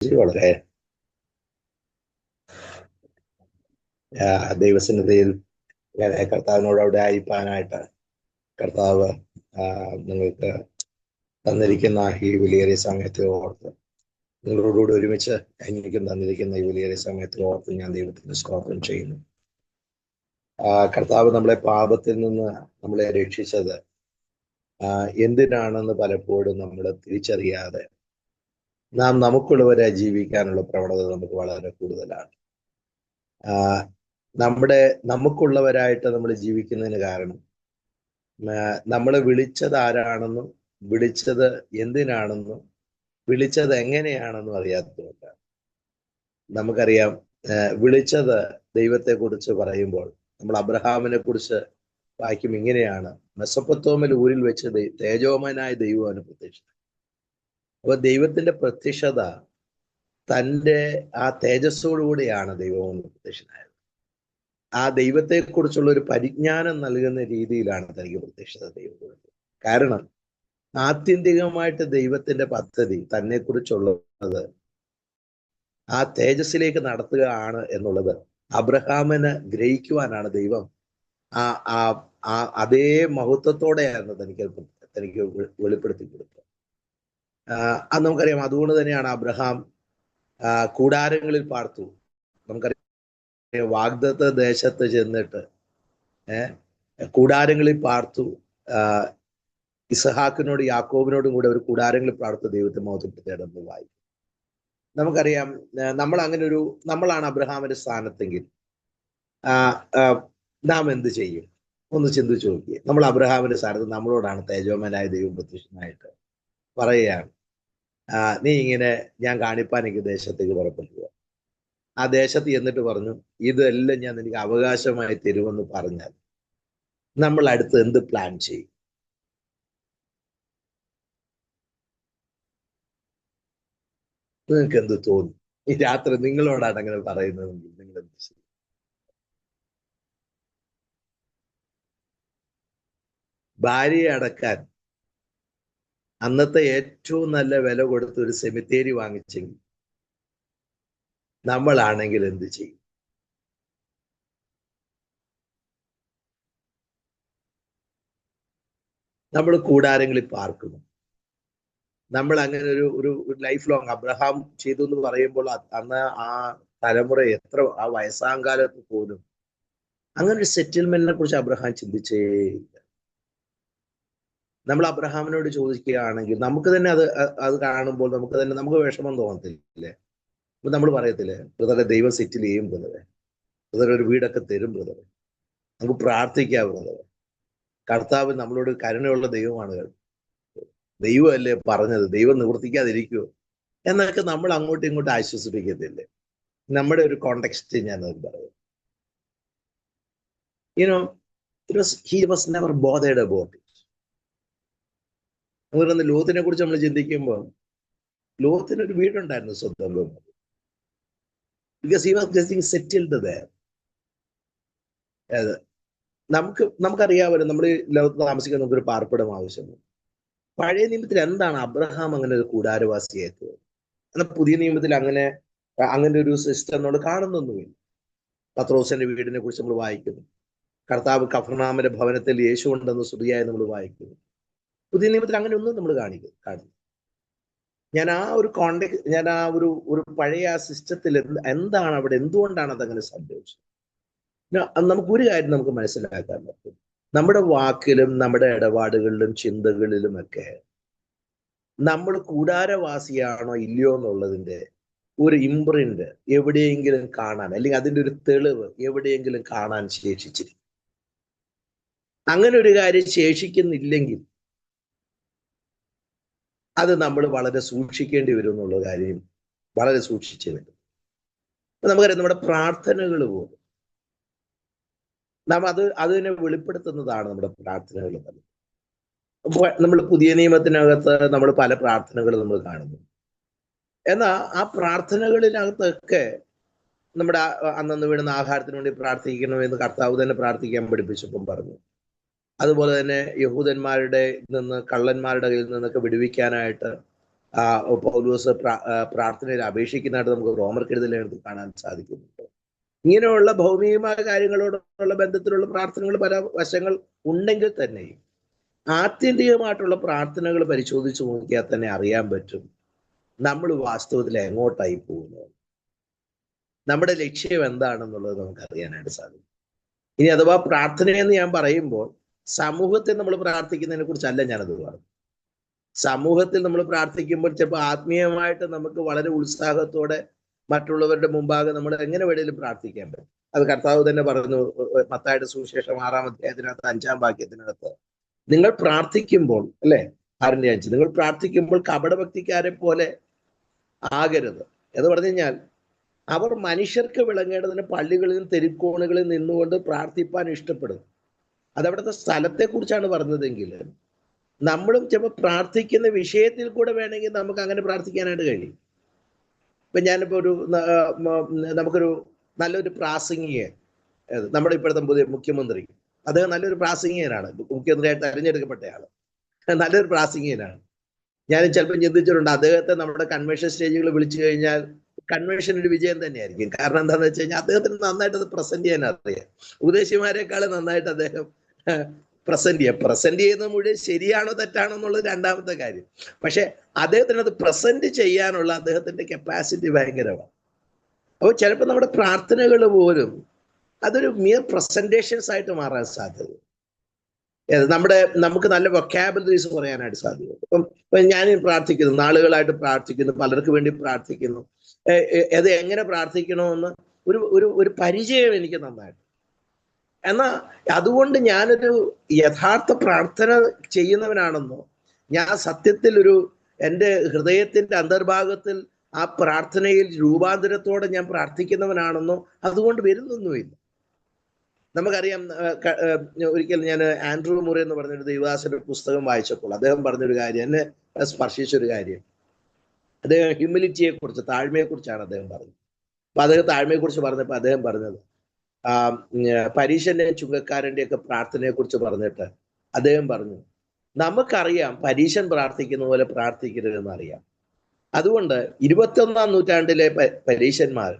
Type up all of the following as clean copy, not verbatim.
വളരെ ദൈവസന്നിധിയിൽ കർത്താവിനോട് അവിടെ ആയിപ്പാനായിട്ട് കർത്താവ് നിങ്ങൾക്ക് തന്നിരിക്കുന്ന ഈ വിലയേറിയ സമയത്തെ ഓർത്ത്, നിങ്ങളോടുകൂടി ഒരുമിച്ച് എനിക്കും തന്നിരിക്കുന്ന ഈ വിലയേറിയ സമയത്തെ ഓർത്ത് ഞാൻ ദൈവത്തിന് സ്തോത്രം ചെയ്യുന്നു. കർത്താവ് നമ്മളെ പാപത്തിൽ നിന്ന് നമ്മളെ രക്ഷിച്ചത് എന്തിനാണെന്ന് പലപ്പോഴും നമ്മൾ തിരിച്ചറിയാതെ നാം നമുക്കുള്ളവരെ ജീവിക്കാനുള്ള പ്രവണത നമുക്ക് വളരെ കൂടുതലാണ്. നമുക്കുള്ളവരായിട്ട് നമ്മൾ ജീവിക്കുന്നതിന് കാരണം നമ്മളെ വിളിച്ചത് ആരാണെന്നും വിളിച്ചത് എന്തിനാണെന്നും വിളിച്ചത് എങ്ങനെയാണെന്നും അറിയാത്തതുകൊണ്ടാണ്. നമുക്കറിയാം, വിളിച്ചത് ദൈവത്തെ കുറിച്ച് പറയുമ്പോൾ നമ്മൾ അബ്രഹാമിനെ കുറിച്ച് വായിക്കും ഇങ്ങനെയാണ്: മെസൊപ്പൊത്താമ്യയിൽ ഊരിൽ വെച്ച് തേജോമയനായ ദൈവമാണ് പ്രത്യക്ഷത. അപ്പൊ ദൈവത്തിന്റെ പ്രത്യക്ഷത തൻ്റെ ആ തേജസ്സോടുകൂടിയാണ് ദൈവം പ്രത്യക്ഷനായത്. ആ ദൈവത്തെക്കുറിച്ചുള്ള ഒരു പരിജ്ഞാനം നൽകുന്ന രീതിയിലാണ് തനിക്ക് പ്രത്യക്ഷത ദൈവം കൊടുത്തത്. കാരണം ആത്യന്തികമായിട്ട് ദൈവത്തിന്റെ പദ്ധതി തന്നെക്കുറിച്ചുള്ളത് ആ തേജസ്സിലേക്ക് നടത്തുകയാണ് എന്നുള്ളത് അബ്രഹാമിന് ഗ്രഹിക്കുവാനാണ് ദൈവം അതേ മഹത്വത്തോടെയായിരുന്നു തനിക്ക് വെളിപ്പെടുത്തി കൊടുത്തത്. അത് നമുക്കറിയാം. അതുകൊണ്ട് തന്നെയാണ് അബ്രഹാം കൂടാരങ്ങളിൽ പാർത്തു. നമുക്കറിയാം, വാഗ്ദത്ത ദേശത്ത് ചെന്നിട്ട് കൂടാരങ്ങളിൽ പാർത്തു. ഇസഹാക്കിനോട് യാക്കോബിനോടും കൂടെ ഒരു കൂടാരങ്ങളിൽ പാർത്തു ദൈവത്തെ മഹത്വപ്പെടുത്തേണ്ടത് വായിക്കും. നമുക്കറിയാം, നമ്മളാണ് അബ്രഹാമിന്റെ സ്ഥാനത്തെങ്കിൽ നാം എന്ത് ചെയ്യും? ഒന്ന് ചിന്തിച്ചു നോക്കിയേ. നമ്മൾ അബ്രഹാമിന്റെ സ്ഥാനത്ത് നമ്മളോടാണ് തേജോമനായ ദൈവം പ്രത്യക്ഷനായിട്ട് പറയുകയാണ്, നീ ഇങ്ങനെ ഞാൻ കാണിപ്പാൻ എനിക്ക് ദേശത്തേക്ക് പുറപ്പെടുക. ആ ദേശത്ത് എന്നിട്ട് പറഞ്ഞു, ഇതെല്ലാം ഞാൻ എനിക്ക് അവകാശമായി തരുമെന്ന് പറഞ്ഞാൽ നമ്മൾ അടുത്ത് എന്ത് പ്ലാൻ ചെയ്യും? നിങ്ങൾക്ക് എന്ത് തോന്നും? ഈ രാത്രി നിങ്ങളോടാണ് അങ്ങനെ പറയുന്നതെങ്കിൽ നിങ്ങൾ എന്ത് ചെയ്യും? ഭാര്യയെ അടക്കാൻ അന്നത്തെ ഏറ്റവും നല്ല വില കൊടുത്ത് ഒരു സെമിത്തേരി വാങ്ങിച്ചെങ്കിൽ നമ്മളാണെങ്കിൽ എന്ത് ചെയ്യും? നമ്മൾ കൂടാരങ്ങളിൽ പാർക്കുന്നു. നമ്മൾ അങ്ങനെ ഒരു ലൈഫ് ലോങ് അബ്രഹാം ചെയ്തു എന്ന് പറയുമ്പോൾ അന്ന് ആ തലമുറ ആ വയസ്സാങ്കാലത്ത് പോലും അങ്ങനെ ഒരു സെറ്റിൽമെന്റിനെ കുറിച്ച് അബ്രഹാം ചിന്തിച്ചേയില്ല. നമ്മൾ അബ്രഹാമിനോട് ചോദിക്കുകയാണെങ്കിൽ നമുക്ക് തന്നെ അത് കാണുമ്പോൾ നമുക്ക് വിഷമം തോന്നത്തില്ലേ? അപ്പൊ നമ്മൾ പറയത്തില്ലേ, ബ്രദറെ ദൈവം സെറ്റിൽ ചെയ്യും, ബ്രദറെ ഒരു വീടൊക്കെ തരും, ബ്രദറെ നമുക്ക് പ്രാർത്ഥിക്കാം, ബ്രദറെ കർത്താവ് നമ്മളോട് കരുണയുള്ള ദൈവമാണ്, ദൈവമല്ലേ പറഞ്ഞത്, ദൈവം നിവർത്തിക്കാതിരിക്കുമോ എന്നൊക്കെ നമ്മൾ അങ്ങോട്ടും ഇങ്ങോട്ടും ആശ്വസിപ്പിക്കത്തില്ലേ? നമ്മുടെ ഒരു കോണ്ടെക്സ്റ്റ് ഞാൻ അത് പറയും. He was never bothered about it. അതുപോലെ ലോത്തിനെ കുറിച്ച് നമ്മൾ ചിന്തിക്കുമ്പോൾ ലോത്തിനൊരു വീടുണ്ടായിരുന്നു സ്വന്തം, because he was getting settled there. നമുക്കറിയാമല്ലോ, നമ്മൾ ലോകത്ത് താമസിക്കാൻ നമുക്കൊരു പാർപ്പിടം ആവശ്യമുണ്ട്. പഴയ നിയമത്തിൽ എന്താണ് അബ്രഹാം അങ്ങനെ ഒരു കൂടാരവാസിയായത്? എന്നാൽ പുതിയ നിയമത്തിൽ അങ്ങനെ ഒരു സിസ്റ്റം നമ്മൾ കാണുന്നൊന്നുമില്ല. പത്രോസിന്റെ വീടിനെ കുറിച്ച് നമ്മൾ വായിക്കുന്നു. കർത്താവ് കഫർനാമിന്റെ ഭവനത്തിൽ യേശു ഉണ്ടെന്ന് സ്തുതിയായി നമ്മൾ വായിക്കുന്നു. പുതിയ നിയമത്തിൽ അങ്ങനെ ഒന്നും നമ്മൾ കാണുന്നു. ഞാൻ ആ ഒരു പഴയ ആ സിസ്റ്റത്തിൽ എന്താണ് അവിടെ, എന്തുകൊണ്ടാണ് അതങ്ങനെ സംഭവിച്ചത്? നമുക്കൊരു കാര്യം നമുക്ക് മനസ്സിലാക്കാൻ പറ്റും. നമ്മുടെ വാക്കിലും നമ്മുടെ ഇടപാടുകളിലും ചിന്തകളിലുമൊക്കെ നമ്മൾ കൂടാരവാസിയാണോ ഇല്ലയോ എന്നുള്ളതിന്റെ ഒരു ഇംപ്രിന്റ് എവിടെയെങ്കിലും കാണാൻ, അല്ലെങ്കിൽ അതിൻ്റെ ഒരു തെളിവ് എവിടെയെങ്കിലും കാണാൻ ശേഷിച്ചിരിക്കും. അങ്ങനെ ഒരു കാര്യം ശേഷിക്കുന്നില്ലെങ്കിൽ അത് നമ്മൾ വളരെ സൂക്ഷിക്കേണ്ടി വരും എന്നുള്ള കാര്യം വളരെ സൂക്ഷിച്ചു വരും. നമുക്കറിയാം, നമ്മുടെ പ്രാർത്ഥനകൾ പോലും നാം അതിനെ വെളിപ്പെടുത്തുന്നതാണ് നമ്മുടെ പ്രാർത്ഥനകൾ. നമ്മൾ പുതിയ നിയമത്തിനകത്ത് നമ്മൾ പല പ്രാർത്ഥനകൾ നമ്മൾ കാണുന്നു. എന്നാൽ ആ പ്രാർത്ഥനകളിനകത്തൊക്കെ നമ്മുടെ അന്നന്ന് വീഴുന്ന ആഹാരത്തിന് വേണ്ടി പ്രാർത്ഥിക്കണമെന്ന് കർത്താവ് തന്നെ പ്രാർത്ഥിക്കാൻ പഠിപ്പിച്ചപ്പം പറഞ്ഞു. അതുപോലെ തന്നെ യഹൂദന്മാരുടെ കള്ളന്മാരുടെ കയ്യിൽ നിന്നൊക്കെ വിടുവിക്കാനായിട്ട് പൗലോസ് പ്രാർത്ഥനയിൽ അപേക്ഷിക്കുന്നതായിട്ട് നമുക്ക് റോമർക്കെഴുതലെടുത്ത് കാണാൻ സാധിക്കുന്നുണ്ട്. ഇങ്ങനെയുള്ള ഭൗമികമായ കാര്യങ്ങളോടുള്ള ബന്ധത്തിലുള്ള പ്രാർത്ഥനകൾ പല വശങ്ങൾ ഉണ്ടെങ്കിൽ തന്നെയും ആത്യന്തികമായിട്ടുള്ള പ്രാർത്ഥനകൾ പരിശോധിച്ച് നോക്കിയാൽ തന്നെ അറിയാൻ പറ്റും നമ്മൾ വാസ്തവത്തിൽ എങ്ങോട്ടായി പോകുന്നത്, നമ്മുടെ ലക്ഷ്യം എന്താണെന്നുള്ളത് നമുക്ക് അറിയാനായിട്ട് സാധിക്കും. ഇനി അഥവാ പ്രാർത്ഥനയെന്ന് ഞാൻ പറയുമ്പോൾ സമൂഹത്തിൽ നമ്മൾ പ്രാർത്ഥിക്കുന്നതിനെ കുറിച്ചല്ല ഞാനത് പറഞ്ഞു. സമൂഹത്തിൽ നമ്മൾ പ്രാർത്ഥിക്കുമ്പോൾ ചിലപ്പോൾ ആത്മീയമായിട്ട് നമുക്ക് വളരെ ഉത്സാഹത്തോടെ മറ്റുള്ളവരുടെ മുമ്പാകെ നമ്മൾ എങ്ങനെ വേണേലും പ്രാർത്ഥിക്കാൻ പറ്റും. അത് കർത്താവ് തന്നെ പറഞ്ഞു മത്തായിയുടെ സുവിശേഷം 6-ാം അധ്യായത്തിനകത്ത് 5-ാം വാക്യത്തിനകത്ത്, നിങ്ങൾ പ്രാർത്ഥിക്കുമ്പോൾ, അല്ലെ 6-ന്റെ 5, നിങ്ങൾ പ്രാർത്ഥിക്കുമ്പോൾ കപടഭക്തിക്കാരെ പോലെ ആകരുത് എന്ന് പറഞ്ഞു കഴിഞ്ഞാൽ അവർ മനുഷ്യർക്ക് വിളങ്ങേണ്ടതിന് പള്ളികളിലും തെരുക്കോണുകളിൽ നിന്നുകൊണ്ട് പ്രാർത്ഥിപ്പാൻ ഇഷ്ടപ്പെടും. അതവിടുത്തെ സ്ഥലത്തെ കുറിച്ചാണ് പറഞ്ഞതെങ്കിൽ നമ്മളും ചിലപ്പോൾ പ്രാർത്ഥിക്കുന്ന വിഷയത്തിൽ കൂടെ വേണമെങ്കിൽ നമുക്ക് അങ്ങനെ പ്രാർത്ഥിക്കാനായിട്ട് കഴിയും. ഇപ്പൊ ഞാനിപ്പോ നമുക്കൊരു നല്ലൊരു പ്രാസംഗിക, നമ്മുടെ ഇപ്പോഴത്തെ പുതിയ മുഖ്യമന്ത്രി, അദ്ദേഹം നല്ലൊരു പ്രാസംഗികനാണ്, മുഖ്യമന്ത്രിയായിട്ട് തെരഞ്ഞെടുക്കപ്പെട്ടയാള്, നല്ലൊരു പ്രാസംഗികനാണ്. ഞാൻ ചിലപ്പോൾ ചിന്തിച്ചിട്ടുണ്ട് അദ്ദേഹത്തെ നമ്മുടെ കൺവെൻഷൻ സ്റ്റേജുകൾ വിളിച്ചു കഴിഞ്ഞാൽ കൺവെൻഷൻ ഒരു വിജയം തന്നെയായിരിക്കും. കാരണം എന്താണെന്ന് വെച്ച് കഴിഞ്ഞാൽ അദ്ദേഹത്തിന് നന്നായിട്ട് അത് പ്രസന്റ് ചെയ്യാൻ അറിയാം. ഉപദേശിമാരെക്കാളും നന്നായിട്ട് അദ്ദേഹം പ്രസന്റ് ചെയ്യുന്ന മുഴുവൻ ശരിയാണോ തെറ്റാണോ എന്നുള്ളത് രണ്ടാമത്തെ കാര്യം. പക്ഷെ അദ്ദേഹത്തിന് അത് പ്രസന്റ് ചെയ്യാനുള്ള അദ്ദേഹത്തിന്റെ കപ്പാസിറ്റി ഭയങ്കരമാണ്. അപ്പോൾ ചിലപ്പോൾ നമ്മുടെ പ്രാർത്ഥനകൾ പോലും അതൊരു മിയർ പ്രസന്റേഷൻസ് ആയിട്ട് മാറാൻ സാധ്യത. നമുക്ക് നല്ല വൊക്കാബുലറീസ് പറയാനായിട്ട് സാധിക്കും. ഇപ്പം ഞാൻ പ്രാർത്ഥിക്കുന്നു, നാളുകളായിട്ട് പ്രാർത്ഥിക്കുന്നു, പലർക്ക് വേണ്ടി പ്രാർത്ഥിക്കുന്നു. അത് എങ്ങനെ പ്രാർത്ഥിക്കണമെന്ന് ഒരു പരിചയം എനിക്ക് നന്നായിട്ട്. എന്നാൽ അതുകൊണ്ട് ഞാനൊരു യഥാർത്ഥ പ്രാർത്ഥന ചെയ്യുന്നവനാണെന്നോ, ഞാൻ സത്യത്തിൽ എൻ്റെ ഹൃദയത്തിന്റെ അന്തർഭാഗത്തിൽ ആ പ്രാർത്ഥനയിൽ രൂപാന്തരത്തോടെ ഞാൻ പ്രാർത്ഥിക്കുന്നവനാണെന്നോ അതുകൊണ്ട് വരുന്നൊന്നുമില്ല. നമുക്കറിയാം, ഒരിക്കൽ ഞാൻ ആൻഡ്രൂ മുറി എന്ന് പറഞ്ഞൊരു ദൈവദാസന്റെ പുസ്തകം വായിച്ചപ്പോൾ അദ്ദേഹം പറഞ്ഞൊരു കാര്യം എന്നെ സ്പർശിച്ചൊരു കാര്യം. അദ്ദേഹം ഹ്യൂമിലിറ്റിയെ കുറിച്ച്, താഴ്മയെ കുറിച്ചാണ് അദ്ദേഹം പറഞ്ഞത്. അപ്പൊ അദ്ദേഹം താഴ്മയെ കുറിച്ച് പറഞ്ഞപ്പോൾ അദ്ദേഹം പറഞ്ഞത് പരീശന്റെയും ചുങ്കക്കാരന്റെ ഒക്കെ പ്രാർത്ഥനയെ കുറിച്ച് പറഞ്ഞിട്ട് അദ്ദേഹം പറഞ്ഞു, നമുക്കറിയാം പരീശൻ പ്രാർത്ഥിക്കുന്ന പോലെ പ്രാർത്ഥിക്കരുതെന്ന് അറിയാം. അതുകൊണ്ട് 21-ാം നൂറ്റാണ്ടിലെ പരീശന്മാർ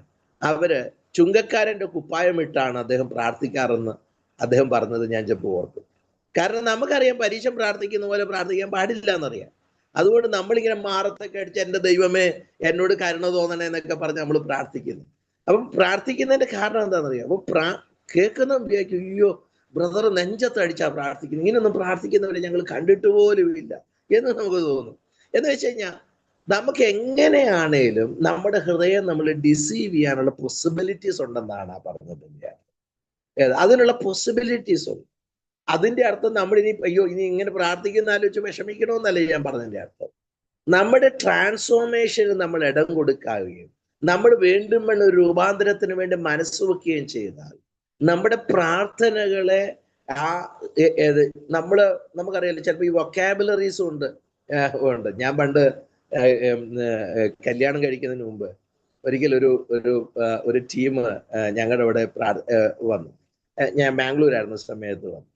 അവര് ചുങ്കക്കാരന്റെ കുപ്പായമിട്ടാണ് അദ്ദേഹം പ്രാർത്ഥിക്കാറെന്ന് അദ്ദേഹം പറഞ്ഞത് ഞാൻ ചിലപ്പോൾ ഓർത്തു. കാരണം നമുക്കറിയാം പരീശൻ പ്രാർത്ഥിക്കുന്ന പോലെ പ്രാർത്ഥിക്കാൻ പാടില്ല എന്നറിയാം. അതുകൊണ്ട് നമ്മളിങ്ങനെ മാറത്തൊക്കെ അടിച്ച് എൻ്റെ ദൈവമേ എന്നോട് കരുണ തോന്നണേ എന്നൊക്കെ പറഞ്ഞ് നമ്മൾ പ്രാർത്ഥിക്കുന്നു. അപ്പം പ്രാർത്ഥിക്കുന്നതിന്റെ കാരണം എന്താണെന്നറിയാം. അപ്പൊ കേൾക്കുന്ന വിചാരിക്കും, അയ്യോ ബ്രദർ നെഞ്ചത്തടിച്ചാ പ്രാർത്ഥിക്കുന്നു, ഇങ്ങനെയൊന്നും പ്രാർത്ഥിക്കുന്നവരെ ഞങ്ങൾ കണ്ടിട്ട് പോലും ഇല്ല എന്ന് നമുക്ക് തോന്നും. എന്ന് വെച്ച് കഴിഞ്ഞാൽ നമുക്ക് എങ്ങനെയാണേലും നമ്മുടെ ഹൃദയം നമ്മൾ ഡിസീവ് ചെയ്യാനുള്ള പോസിബിലിറ്റീസ് ഉണ്ടെന്നാണ് ആ പറഞ്ഞത്. അതിനുള്ള പോസിബിലിറ്റീസ് ഉണ്ട്. അതിന്റെ അർത്ഥം നമ്മളിനി അയ്യോ ഇനി ഇങ്ങനെ പ്രാർത്ഥിക്കുന്ന ആലോചിച്ച് വിഷമിക്കണമെന്നല്ല ഞാൻ പറഞ്ഞതിന്റെ അർത്ഥം. നമ്മുടെ ട്രാൻസ്ഫോർമേഷന് നമ്മൾ ഇടം കൊടുക്കുകയും നമ്മൾ വീണ്ടും ഒരു രൂപാന്തരത്തിന് വേണ്ടി മനസ്സ് വെക്കുകയും ചെയ്താൽ നമ്മുടെ പ്രാർത്ഥനകളെ നമുക്കറിയാലോ, ചിലപ്പോൾ ഈ വൊക്കാബുലറീസും ഉണ്ട്. ഞാൻ പണ്ട് കല്യാണം കഴിക്കുന്നതിന് മുമ്പ് ഒരിക്കൽ ഒരു ടീം ഞങ്ങളുടെ ഇവിടെ വന്നു. ഞാൻ ബാംഗ്ലൂരായിരുന്ന സമയത്ത് വന്നു.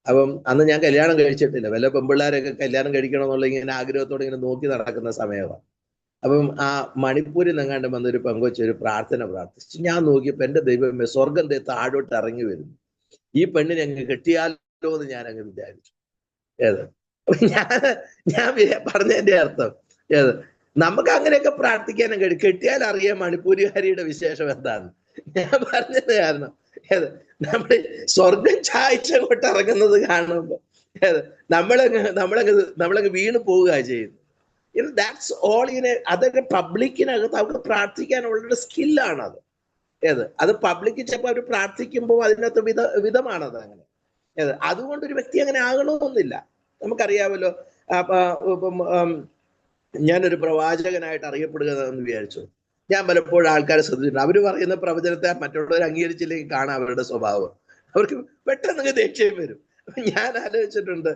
അപ്പം അന്ന് ഞാൻ കല്യാണം കഴിച്ചിട്ടില്ല. വല്ല പെമ്പിള്ളാരൊക്കെ കല്യാണം കഴിക്കണമെന്നുള്ള ഇങ്ങനെ ആഗ്രഹത്തോടെ ഇങ്ങനെ നോക്കി നടക്കുന്ന സമയമാണ്. അപ്പം ആ മണിപ്പൂരിൽ നിന്നെങ്ങാണ്ട് വന്നൊരു പെങ്കൊച്ചൊരു പ്രാർത്ഥന പ്രാർത്ഥിച്ചു. ഞാൻ നോക്കിയപ്പോൾ എൻ്റെ ദൈവമേ, സ്വർഗം താഴോട്ട് ഇറങ്ങി വരുന്നു, ഈ പെണ്ണിനെ അങ്ങ് കെട്ടിയാലോ എന്ന് ഞാൻ അങ്ങ് വിചാരിച്ചു. ഞാൻ പറഞ്ഞതിന്റെ അർത്ഥം നമുക്ക് അങ്ങനെയൊക്കെ പ്രാർത്ഥിക്കാനും കഴിയും. കെട്ടിയാൽ അറിയാം മണിപ്പൂരികാരിയുടെ വിശേഷം എന്താന്ന്. ഞാൻ പറഞ്ഞത് കാരണം നമ്മുടെ സ്വർഗം ചായച്ചങ്ങോട്ട് ഇറങ്ങുന്നത് കാണുമ്പോ നമ്മളങ്ങ് വീണ് പോവുക ചെയ്യുന്നു. That's all. അതൊക്കെ പബ്ലിക്കിനകത്ത് അവർക്ക് പ്രാർത്ഥിക്കാനുള്ള സ്കില്ലാണത്. അത് പബ്ലിക്ക് ചിലപ്പോൾ അവർ പ്രാർത്ഥിക്കുമ്പോൾ അതിനകത്ത് വിധമാണത് അങ്ങനെ. അതുകൊണ്ട് ഒരു വ്യക്തി അങ്ങനെ ആകണമെന്നില്ല. നമുക്കറിയാമല്ലോ, ഇപ്പം ഞാനൊരു പ്രവാചകനായിട്ട് അറിയപ്പെടുക എന്ന് വിചാരിച്ചു. ഞാൻ പലപ്പോഴും ആൾക്കാരെ ശ്രദ്ധിച്ചിട്ടുണ്ട്, അവർ പറയുന്ന പ്രവചനത്തെ മറ്റുള്ളവർ അംഗീകരിച്ചില്ലെങ്കിൽ കാണാം അവരുടെ സ്വഭാവം. അവർക്ക് പെട്ടെന്ന് ദേഷ്യം വരും. ഞാൻ ആലോചിച്ചിട്ടുണ്ട്,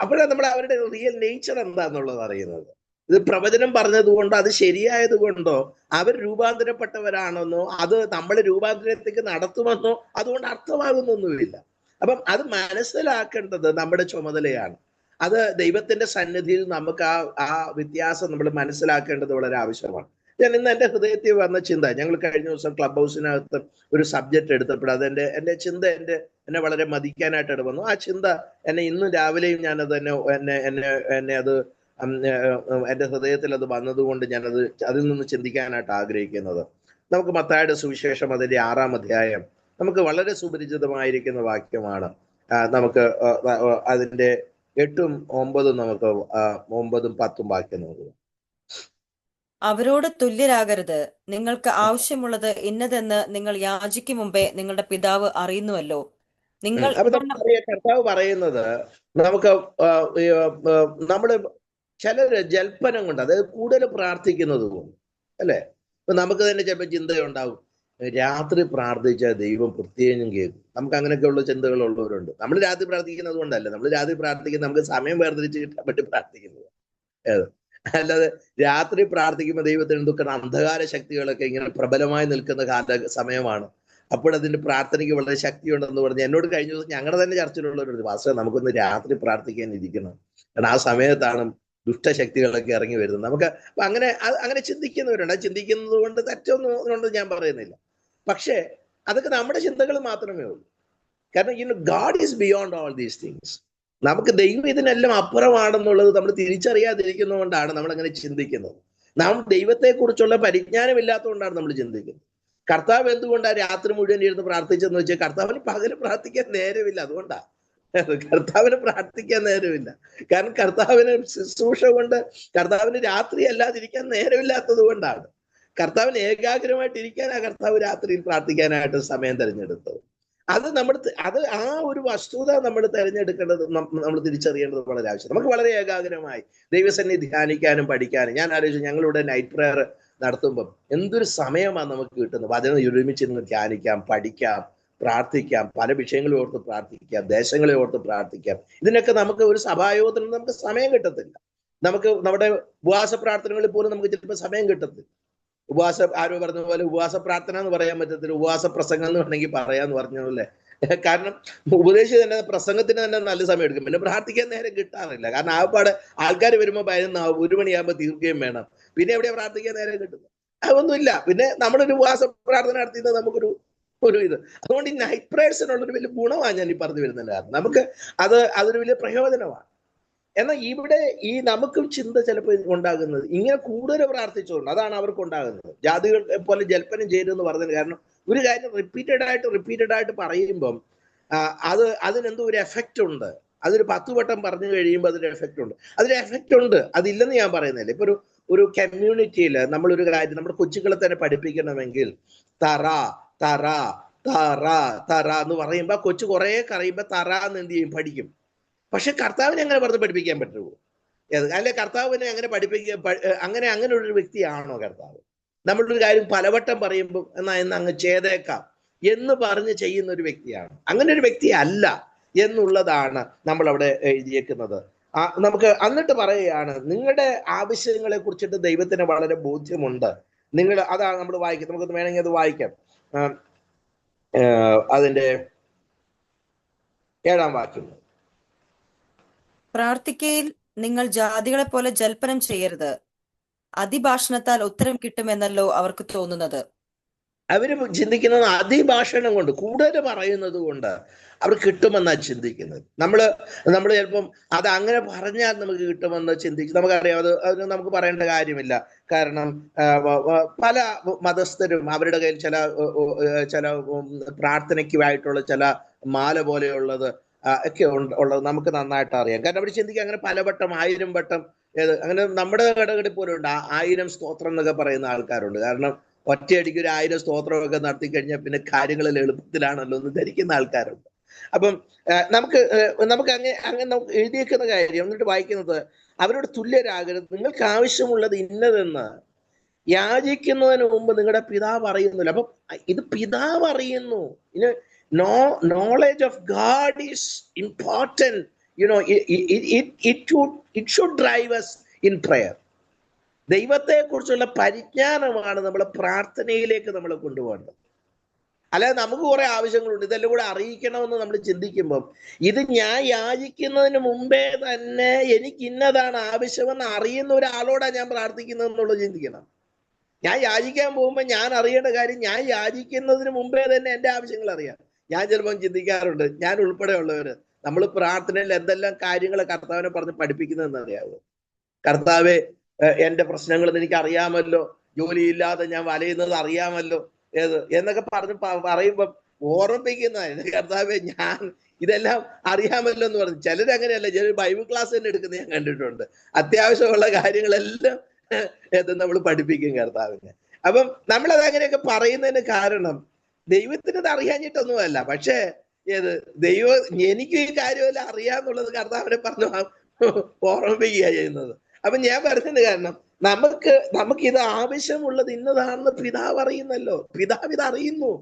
അപ്പോഴാണ് നമ്മൾ അവരുടെ റിയൽ നേച്ചർ എന്താന്നുള്ളത് അറിയുന്നത്. ഇത് പ്രവചനം പറഞ്ഞത് കൊണ്ടോ അത് ശരിയായത് കൊണ്ടോ അവർ രൂപാന്തരപ്പെട്ടവരാണെന്നോ അത് നമ്മളെ രൂപാന്തരത്തേക്ക് നടത്തുമെന്നോ അതുകൊണ്ട് അർത്ഥമാകുന്നൊന്നുമില്ല. അപ്പം അത് മനസ്സിലാക്കേണ്ടത് നമ്മുടെ ചുമതലയാണ്. അത് ദൈവത്തിന്റെ സന്നിധിയിൽ നമുക്ക് ആ വ്യത്യാസം നമ്മൾ മനസ്സിലാക്കേണ്ടത് വളരെ ആവശ്യമാണ്. ഞാൻ ഇന്ന് എൻ്റെ ഹൃദയത്തിൽ വന്ന ചിന്ത, ഞങ്ങൾ കഴിഞ്ഞ ദിവസം ക്ലബ് ഹൗസിനകത്ത് ഒരു സബ്ജക്റ്റ് എടുത്തപ്പോൾ എൻ്റെ ചിന്ത എന്നെ വളരെ മതിക്കാനായിട്ട് വന്നു. ആ ചിന്ത എന്നെ ഇന്നും രാവിലെയും ഞാനത് എന്നെ അത് എൻ്റെ ഹൃദയത്തിൽ അത് വന്നതുകൊണ്ട് ഞാനത് അതിൽ നിന്ന് ചിന്തിക്കാനായിട്ട് ആഗ്രഹിക്കുന്നത്. നമുക്ക് മത്തായിയുടെ സുവിശേഷം അതിന്റെ 6-ാം അധ്യായം, നമുക്ക് വളരെ സുപരിചിതമായിരിക്കുന്ന വാക്യമാണ്. നമുക്ക് അതിന്റെ 8ഉം 9ഉം നമുക്ക് 9ഉം 10ഉം വാക്യം നോക്കുക. അവരോട് തുല്യരാകരുത്, നിങ്ങൾക്ക് ആവശ്യമുള്ളത് ഇന്നതെന്ന് നിങ്ങൾ യാചിക്കും മുമ്പേ നിങ്ങളുടെ പിതാവ് അറിയുന്നുവല്ലോ. നിങ്ങൾ കർത്താവ് പറയുന്നത്, നമുക്ക് നമ്മള് ചിലര് ജൽപ്പനം കൊണ്ട്, അതായത് കൂടുതൽ പ്രാർത്ഥിക്കുന്നത് കൊണ്ട്, അല്ലെ, ഇപ്പൊ നമുക്ക് തന്നെ ചിലപ്പോൾ ചിന്തയുണ്ടാവും, രാത്രി പ്രാർത്ഥിച്ച ദൈവം പ്രത്യേകം കേൾക്കും. നമുക്ക് അങ്ങനെയൊക്കെയുള്ള ചിന്തകളുള്ളവരുണ്ട്. നമ്മൾ രാത്രി പ്രാർത്ഥിക്കുന്നത് കൊണ്ടല്ല, നമ്മൾ രാത്രി പ്രാർത്ഥിക്കുന്നത് നമുക്ക് സമയം വേർതിരിച്ച് കിട്ടാൻ പറ്റി പ്രാർത്ഥിക്കുന്നത്. അല്ലാതെ രാത്രി പ്രാർത്ഥിക്കുമ്പോൾ ദൈവത്തിന് എന്തൊക്കെ അന്ധകാര ശക്തികളൊക്കെ ഇങ്ങനെ പ്രബലമായി നിൽക്കുന്ന സമയമാണ്. അപ്പോഴതിന്റെ പ്രാർത്ഥനയ്ക്ക് വളരെ ശക്തിയുണ്ടെന്ന് പറഞ്ഞ് എന്നോട് കഴിഞ്ഞ ദിവസം ഞങ്ങളുടെ തന്നെ ചർച്ചയിലുള്ളവരുണ്ട്, പാസ്റ്റർ നമുക്കൊന്ന് രാത്രി പ്രാർത്ഥിക്കാൻ ഇരിക്കണം, കാരണം ആ സമയത്താണ് ദുഷ്ടശക്തികളൊക്കെ ഇറങ്ങി വരുന്നത്. നമുക്ക് അങ്ങനെ ചിന്തിക്കുന്നവരുണ്ട്. ചിന്തിക്കുന്നത് കൊണ്ട് തെറ്റൊന്നും ഞാൻ പറയുന്നില്ല. പക്ഷേ അതൊക്കെ നമ്മുടെ ചിന്തകൾ മാത്രമേ ഉള്ളൂ. കാരണം God is beyond all these things. നമുക്ക് ദൈവം ഇതിനെല്ലാം അപ്പുറമാണെന്നുള്ളത് നമ്മൾ തിരിച്ചറിയാതിരിക്കുന്നതുകൊണ്ടാണ് നമ്മൾ അങ്ങനെ ചിന്തിക്കുന്നത്. നാം ദൈവത്തെക്കുറിച്ചുള്ള പരിജ്ഞാനം ഇല്ലാത്തതുകൊണ്ടാണ് നമ്മൾ ചിന്തിക്കുന്നത്. കർത്താവ് എന്തുകൊണ്ടാണ് രാത്രി മുഴുവൻ ഇരുന്ന് പ്രാർത്ഥിച്ചെന്ന് വെച്ചാൽ കർത്താവിന് പകല് പ്രാർത്ഥിക്കാൻ നേരമില്ല. അതുകൊണ്ടാണ് കർത്താവിന് പ്രാർത്ഥിക്കാൻ നേരമില്ല. കാരണം കർത്താവിന് ശുശ്രൂഷ കൊണ്ട് കർത്താവിന് രാത്രി അല്ലാതിരിക്കാൻ നേരമില്ലാത്തത് കൊണ്ടാണ്. കർത്താവിന് ഏകാഗ്രമായിട്ട് ഇരിക്കാനാ കർത്താവ് രാത്രിയിൽ പ്രാർത്ഥിക്കാനായിട്ട് സമയം തിരഞ്ഞെടുത്തത്. അത് ആ ഒരു വസ്തുത നമ്മൾ തിരഞ്ഞെടുക്കേണ്ടത്, നമ്മൾ തിരിച്ചറിയേണ്ടത് വളരെ ആവശ്യം. നമുക്ക് വളരെ ഏകാഗ്രമായി ദൈവസന്നിധി ധ്യാനിക്കാനും പഠിക്കാനും. ഞാൻ ആലോചിച്ചു, ഞങ്ങളിവിടെ നൈറ്റ് പ്രെയർ നടത്തുമ്പം എന്തൊരു സമയമാണ് നമുക്ക് കിട്ടുന്നത്. വചനം ഒരുമിച്ചിരുന്ന് ധ്യാനിക്കാം, പഠിക്കാം, പ്രാർത്ഥിക്കാം, പല വിഷയങ്ങളെ ഓർത്ത് പ്രാർത്ഥിക്കാം, ദേശങ്ങളെ ഓർത്ത് പ്രാർത്ഥിക്കാം. ഇതിനൊക്കെ നമുക്ക് ഒരു സഭായോഗത്തിന് നമുക്ക് സമയം കിട്ടത്തില്ല. നമുക്ക് നമ്മുടെ ഉപവാസ പ്രാർത്ഥനകളിൽ പോലും നമുക്ക് ചിലപ്പോൾ സമയം കിട്ടത്തില്ല. ആരോ പറഞ്ഞ പോലെ ഉപവാസ പ്രാർത്ഥന എന്ന് പറയാൻ പറ്റത്തില്ല, ഉപവാസ പ്രസംഗം എന്ന് വേണമെങ്കിൽ പറയാന്ന് പറഞ്ഞല്ലേ. കാരണം ഉപദേശി തന്നെ പ്രസംഗത്തിന് തന്നെ നല്ല സമയം എടുക്കും, പിന്നെ പ്രാർത്ഥിക്കാൻ നേരം കിട്ടാറില്ല. കാരണം ആപ്പാട് ആൾക്കാർ വരുമ്പോൾ 1 മണിയാകുമ്പോൾ തീർക്കുകയും വേണം. പിന്നെ എവിടെയാ പ്രാർത്ഥിക്കാൻ നേരം കിട്ടുന്നത്? അതൊന്നുമില്ല. പിന്നെ നമ്മളൊരു ഉപവാസ പ്രാർത്ഥന നടത്തിയത് നമുക്കൊരു ഇത്. അതുകൊണ്ട് ഈ നൈറ്റ് പ്രേയേഴ്സിനുള്ളൊരു വലിയ ഗുണമാണ് ഞാൻ ഈ പറഞ്ഞു വരുന്നത്. കാരണം നമുക്ക് അതൊരു വലിയ പ്രയോജനമാണ്. എന്നാൽ ഇവിടെ നമുക്കും ചിന്ത ചിലപ്പോൾ ഉണ്ടാകുന്നത് ഇങ്ങനെ കൂടുതൽ പ്രാർത്ഥിച്ചുകൊണ്ട്, അതാണ് അവർക്ക് ഉണ്ടാകുന്നത്. ജാതികളെ പോലെ ജൽപ്പനം ചെയ്തെന്ന് പറഞ്ഞതിന് കാരണം ഒരു കാര്യം റിപ്പീറ്റഡ് ആയിട്ട് പറയുമ്പം അതിനെന്തോ ഒരു എഫക്റ്റ് ഉണ്ട്. അതൊരു 10 വട്ടം പറഞ്ഞു കഴിയുമ്പോൾ അതിന് എഫക്റ്റ് ഉണ്ട്. അതിന് എഫക്റ്റ് ഉണ്ട്, അതില്ലെന്ന് ഞാൻ പറയുന്നില്ല. ഇപ്പൊ ഒരു കമ്മ്യൂണിറ്റിയിൽ നമ്മളൊരു കാര്യം നമ്മുടെ കൊച്ചുകളെ തന്നെ പഠിപ്പിക്കണമെങ്കിൽ തറ തറ തറ തറ എന്ന് പറയുമ്പോൾ കൊച്ചു കുറെ കറിയുമ്പോൾ തറ എന്ന് എന്ത് ചെയ്യും, പഠിക്കും. പക്ഷെ കർത്താവിനെ അങ്ങനെ പറഞ്ഞ് പഠിപ്പിക്കാൻ പറ്റുമോ? അല്ലെ, കർത്താവിനെ അങ്ങനെ അങ്ങനെ ഒരു വ്യക്തിയാണോ കർത്താവ്? നമ്മളൊരു കാര്യം പലവട്ടം പറയുമ്പോൾ എന്ന് അങ്ങ് ചെയ്തേക്കാം എന്ന് പറഞ്ഞ് ചെയ്യുന്ന ഒരു വ്യക്തിയാണ്. അങ്ങനെ ഒരു വ്യക്തി അല്ല എന്നുള്ളതാണ് നമ്മൾ അവിടെ എഴുതിയേക്കുന്നത്. നമുക്ക് എന്നിട്ട് പറയുകയാണ്, നിങ്ങളുടെ ആവശ്യങ്ങളെ കുറിച്ചിട്ട് ദൈവത്തിന് വളരെ ബോധ്യമുണ്ട്. അതാണ് നമ്മൾ വായിക്കുന്നത്. നമുക്ക് വേണമെങ്കിൽ അത് വായിക്കാം. അതിന്റെ 7-ാം വാക്യം. പ്രാർത്ഥിക്കയിൽ നിങ്ങൾ ജാതികളെ പോലെ ജൽപ്പനം ചെയ്യരുത്, അതിഭാഷണത്താൽ ഉത്തരം കിട്ടുമെന്നല്ലോ അവർക്ക് തോന്നുന്നത്. അവര് ചിന്തിക്കുന്നത് അതിഭാഷണം കൊണ്ട്, കൂടുതൽ പറയുന്നത് കൊണ്ട് അവർ കിട്ടുമെന്നാണ് ചിന്തിക്കുന്നത്. നമ്മള് ചിലപ്പം അത് അങ്ങനെ പറഞ്ഞാൽ നമുക്ക് കിട്ടുമെന്ന് ചിന്തിച്ച് നമുക്കറിയാം. അത് നമുക്ക് പറയേണ്ട കാര്യമില്ല. കാരണം പല മതസ്ഥരും അവരുടെ കയ്യിൽ ചില പ്രാർത്ഥനയ്ക്കുമായിട്ടുള്ള ചില മാല പോലെയുള്ളത് ഒക്കെ ഉള്ളത് നമുക്ക് നന്നായിട്ട് അറിയാം. കാരണം അവർ ചിന്തിക്കുക അങ്ങനെ പലവട്ടം 1000 വട്ടം അങ്ങനെ നമ്മുടെ കടകളിൽ പോലും ഉണ്ട് 1000 സ്തോത്രം എന്നൊക്കെ പറയുന്ന ആൾക്കാരുണ്ട്. കാരണം ഒറ്റയടിക്ക് ഒരു 1000 സ്തോത്രമൊക്കെ നടത്തി കഴിഞ്ഞാൽ പിന്നെ കാര്യങ്ങളിൽ എളുപ്പത്തിലാണല്ലോ എന്ന് ധരിക്കുന്ന ആൾക്കാരുണ്ട്. അപ്പം നമുക്ക് അങ്ങനെ നമുക്ക് എഴുതിയേക്കുന്ന കാര്യം എന്നിട്ട് വായിക്കുന്നത്, അവരോട് തുല്യരാകരുത്, നിങ്ങൾക്ക് ആവശ്യമുള്ളത് ഇന്നതെന്ന് യാചിക്കുന്നതിന് മുമ്പ് നിങ്ങളുടെ പിതാവ് അറിയുന്നില്ല. അപ്പം ഇത് പിതാവ് അറിയുന്നു. Knowledge of God is important. it should drive us in prayer. ദൈവത്തെ കുറിച്ചുള്ള പരിജ്ഞാനമാണ് നമ്മളെ പ്രാർത്ഥനയിലേക്ക് നമ്മൾ കൊണ്ടുപോകേണ്ടത്. അല്ലാതെ നമുക്ക് കുറെ ആവശ്യങ്ങളുണ്ട്, ഇതെല്ലാം കൂടെ അറിയിക്കണമെന്ന് നമ്മൾ ചിന്തിക്കുമ്പം ഇത് ഞാൻ യാചിക്കുന്നതിന് മുമ്പേ തന്നെ എനിക്ക് ഇന്നതാണ് ആവശ്യമെന്ന് അറിയുന്ന ഒരാളോടാണ് ഞാൻ പ്രാർത്ഥിക്കുന്നത് എന്നുള്ളത് ചിന്തിക്കണം. ഞാൻ യാചിക്കാൻ പോകുമ്പോൾ ഞാൻ അറിയേണ്ട കാര്യം, ഞാൻ യാചിക്കുന്നതിന് മുമ്പേ തന്നെ എൻ്റെ ആവശ്യങ്ങൾ അറിയാം. ഞാൻ ചിലപ്പം ചിന്തിക്കാറുണ്ട്, ഞാൻ ഉൾപ്പെടെ ഉള്ളവര് നമ്മൾ പ്രാർത്ഥനയിൽ എന്തെല്ലാം കാര്യങ്ങൾ കർത്താവിനെ പറഞ്ഞ് പഠിപ്പിക്കുന്നതെന്ന് അറിയാവോ? കർത്താവെ, എൻ്റെ പ്രശ്നങ്ങൾ എനിക്ക് അറിയാമല്ലോ, ജോലിയില്ലാതെ ഞാൻ വലയുന്നത് അറിയാമല്ലോ, എന്നൊക്കെ പറയുമ്പം ഓർമ്മിപ്പിക്കുന്നതായിരുന്നു. കർത്താവെ, ഞാൻ ഇതെല്ലാം അറിയാമല്ലോ എന്ന് പറഞ്ഞു. ചിലരങ്ങനെയല്ല, ചിലർ ബൈബിൾ ക്ലാസ് തന്നെ എടുക്കുന്നത് ഞാൻ കണ്ടിട്ടുണ്ട്. അത്യാവശ്യമുള്ള കാര്യങ്ങളെല്ലാം നമ്മൾ പഠിപ്പിക്കും കർത്താവിനെ. അപ്പം നമ്മളത് അങ്ങനെയൊക്കെ പറയുന്നതിന് കാരണം ദൈവത്തിന് ഇത് അറിയാഞ്ഞിട്ടൊന്നുമല്ല. പക്ഷേ ദൈവം എനിക്ക് ഈ കാര്യമെല്ലാം അറിയാന്നുള്ളത് കർത്താവിനെ പറഞ്ഞു ഓർമ്മിപ്പിക്കുക ചെയ്യുന്നത്. അപ്പൊ ഞാൻ പറയുന്നത് കാരണം നമുക്ക് ഇത് ആവശ്യമുള്ളത് ഇന്നതാണെന്ന് പിതാവ് അറിയുന്നല്ലോ. പിതാവ് ഇത് അറിയുന്നു.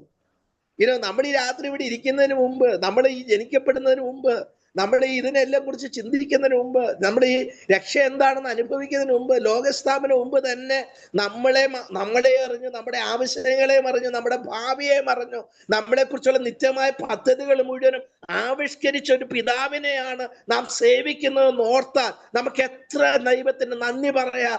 നമ്മൾ ഈ രാത്രി ഇവിടെ ഇരിക്കുന്നതിന് മുമ്പ്, നമ്മൾ ഈ ജനിക്കപ്പെടുന്നതിന് മുമ്പ്, നമ്മൾ ഇതിനെല്ലാം കുറിച്ച് ചിന്തിക്കുന്നതിന് മുമ്പ്, നമ്മുടെ ഈ രക്ഷ എന്താണെന്ന് അനുഭവിക്കുന്നതിന് മുമ്പ്, ലോകസ്ഥാപന മുമ്പ് തന്നെ നമ്മളെ അറിഞ്ഞു, നമ്മുടെ ആവശ്യങ്ങളെ അറിഞ്ഞു, നമ്മുടെ ഭാവിയെ അറിഞ്ഞു, നമ്മളെ കുറിച്ചുള്ള നിത്യമായ പദ്ധതികൾ മുഴുവനും ആവിഷ്കരിച്ച ഒരു പിതാവിനെയാണ് നാം സേവിക്കുന്നതെന്ന് ഓർത്താൽ നമുക്ക് എത്ര ദൈവത്തിന് നന്ദി പറയാ,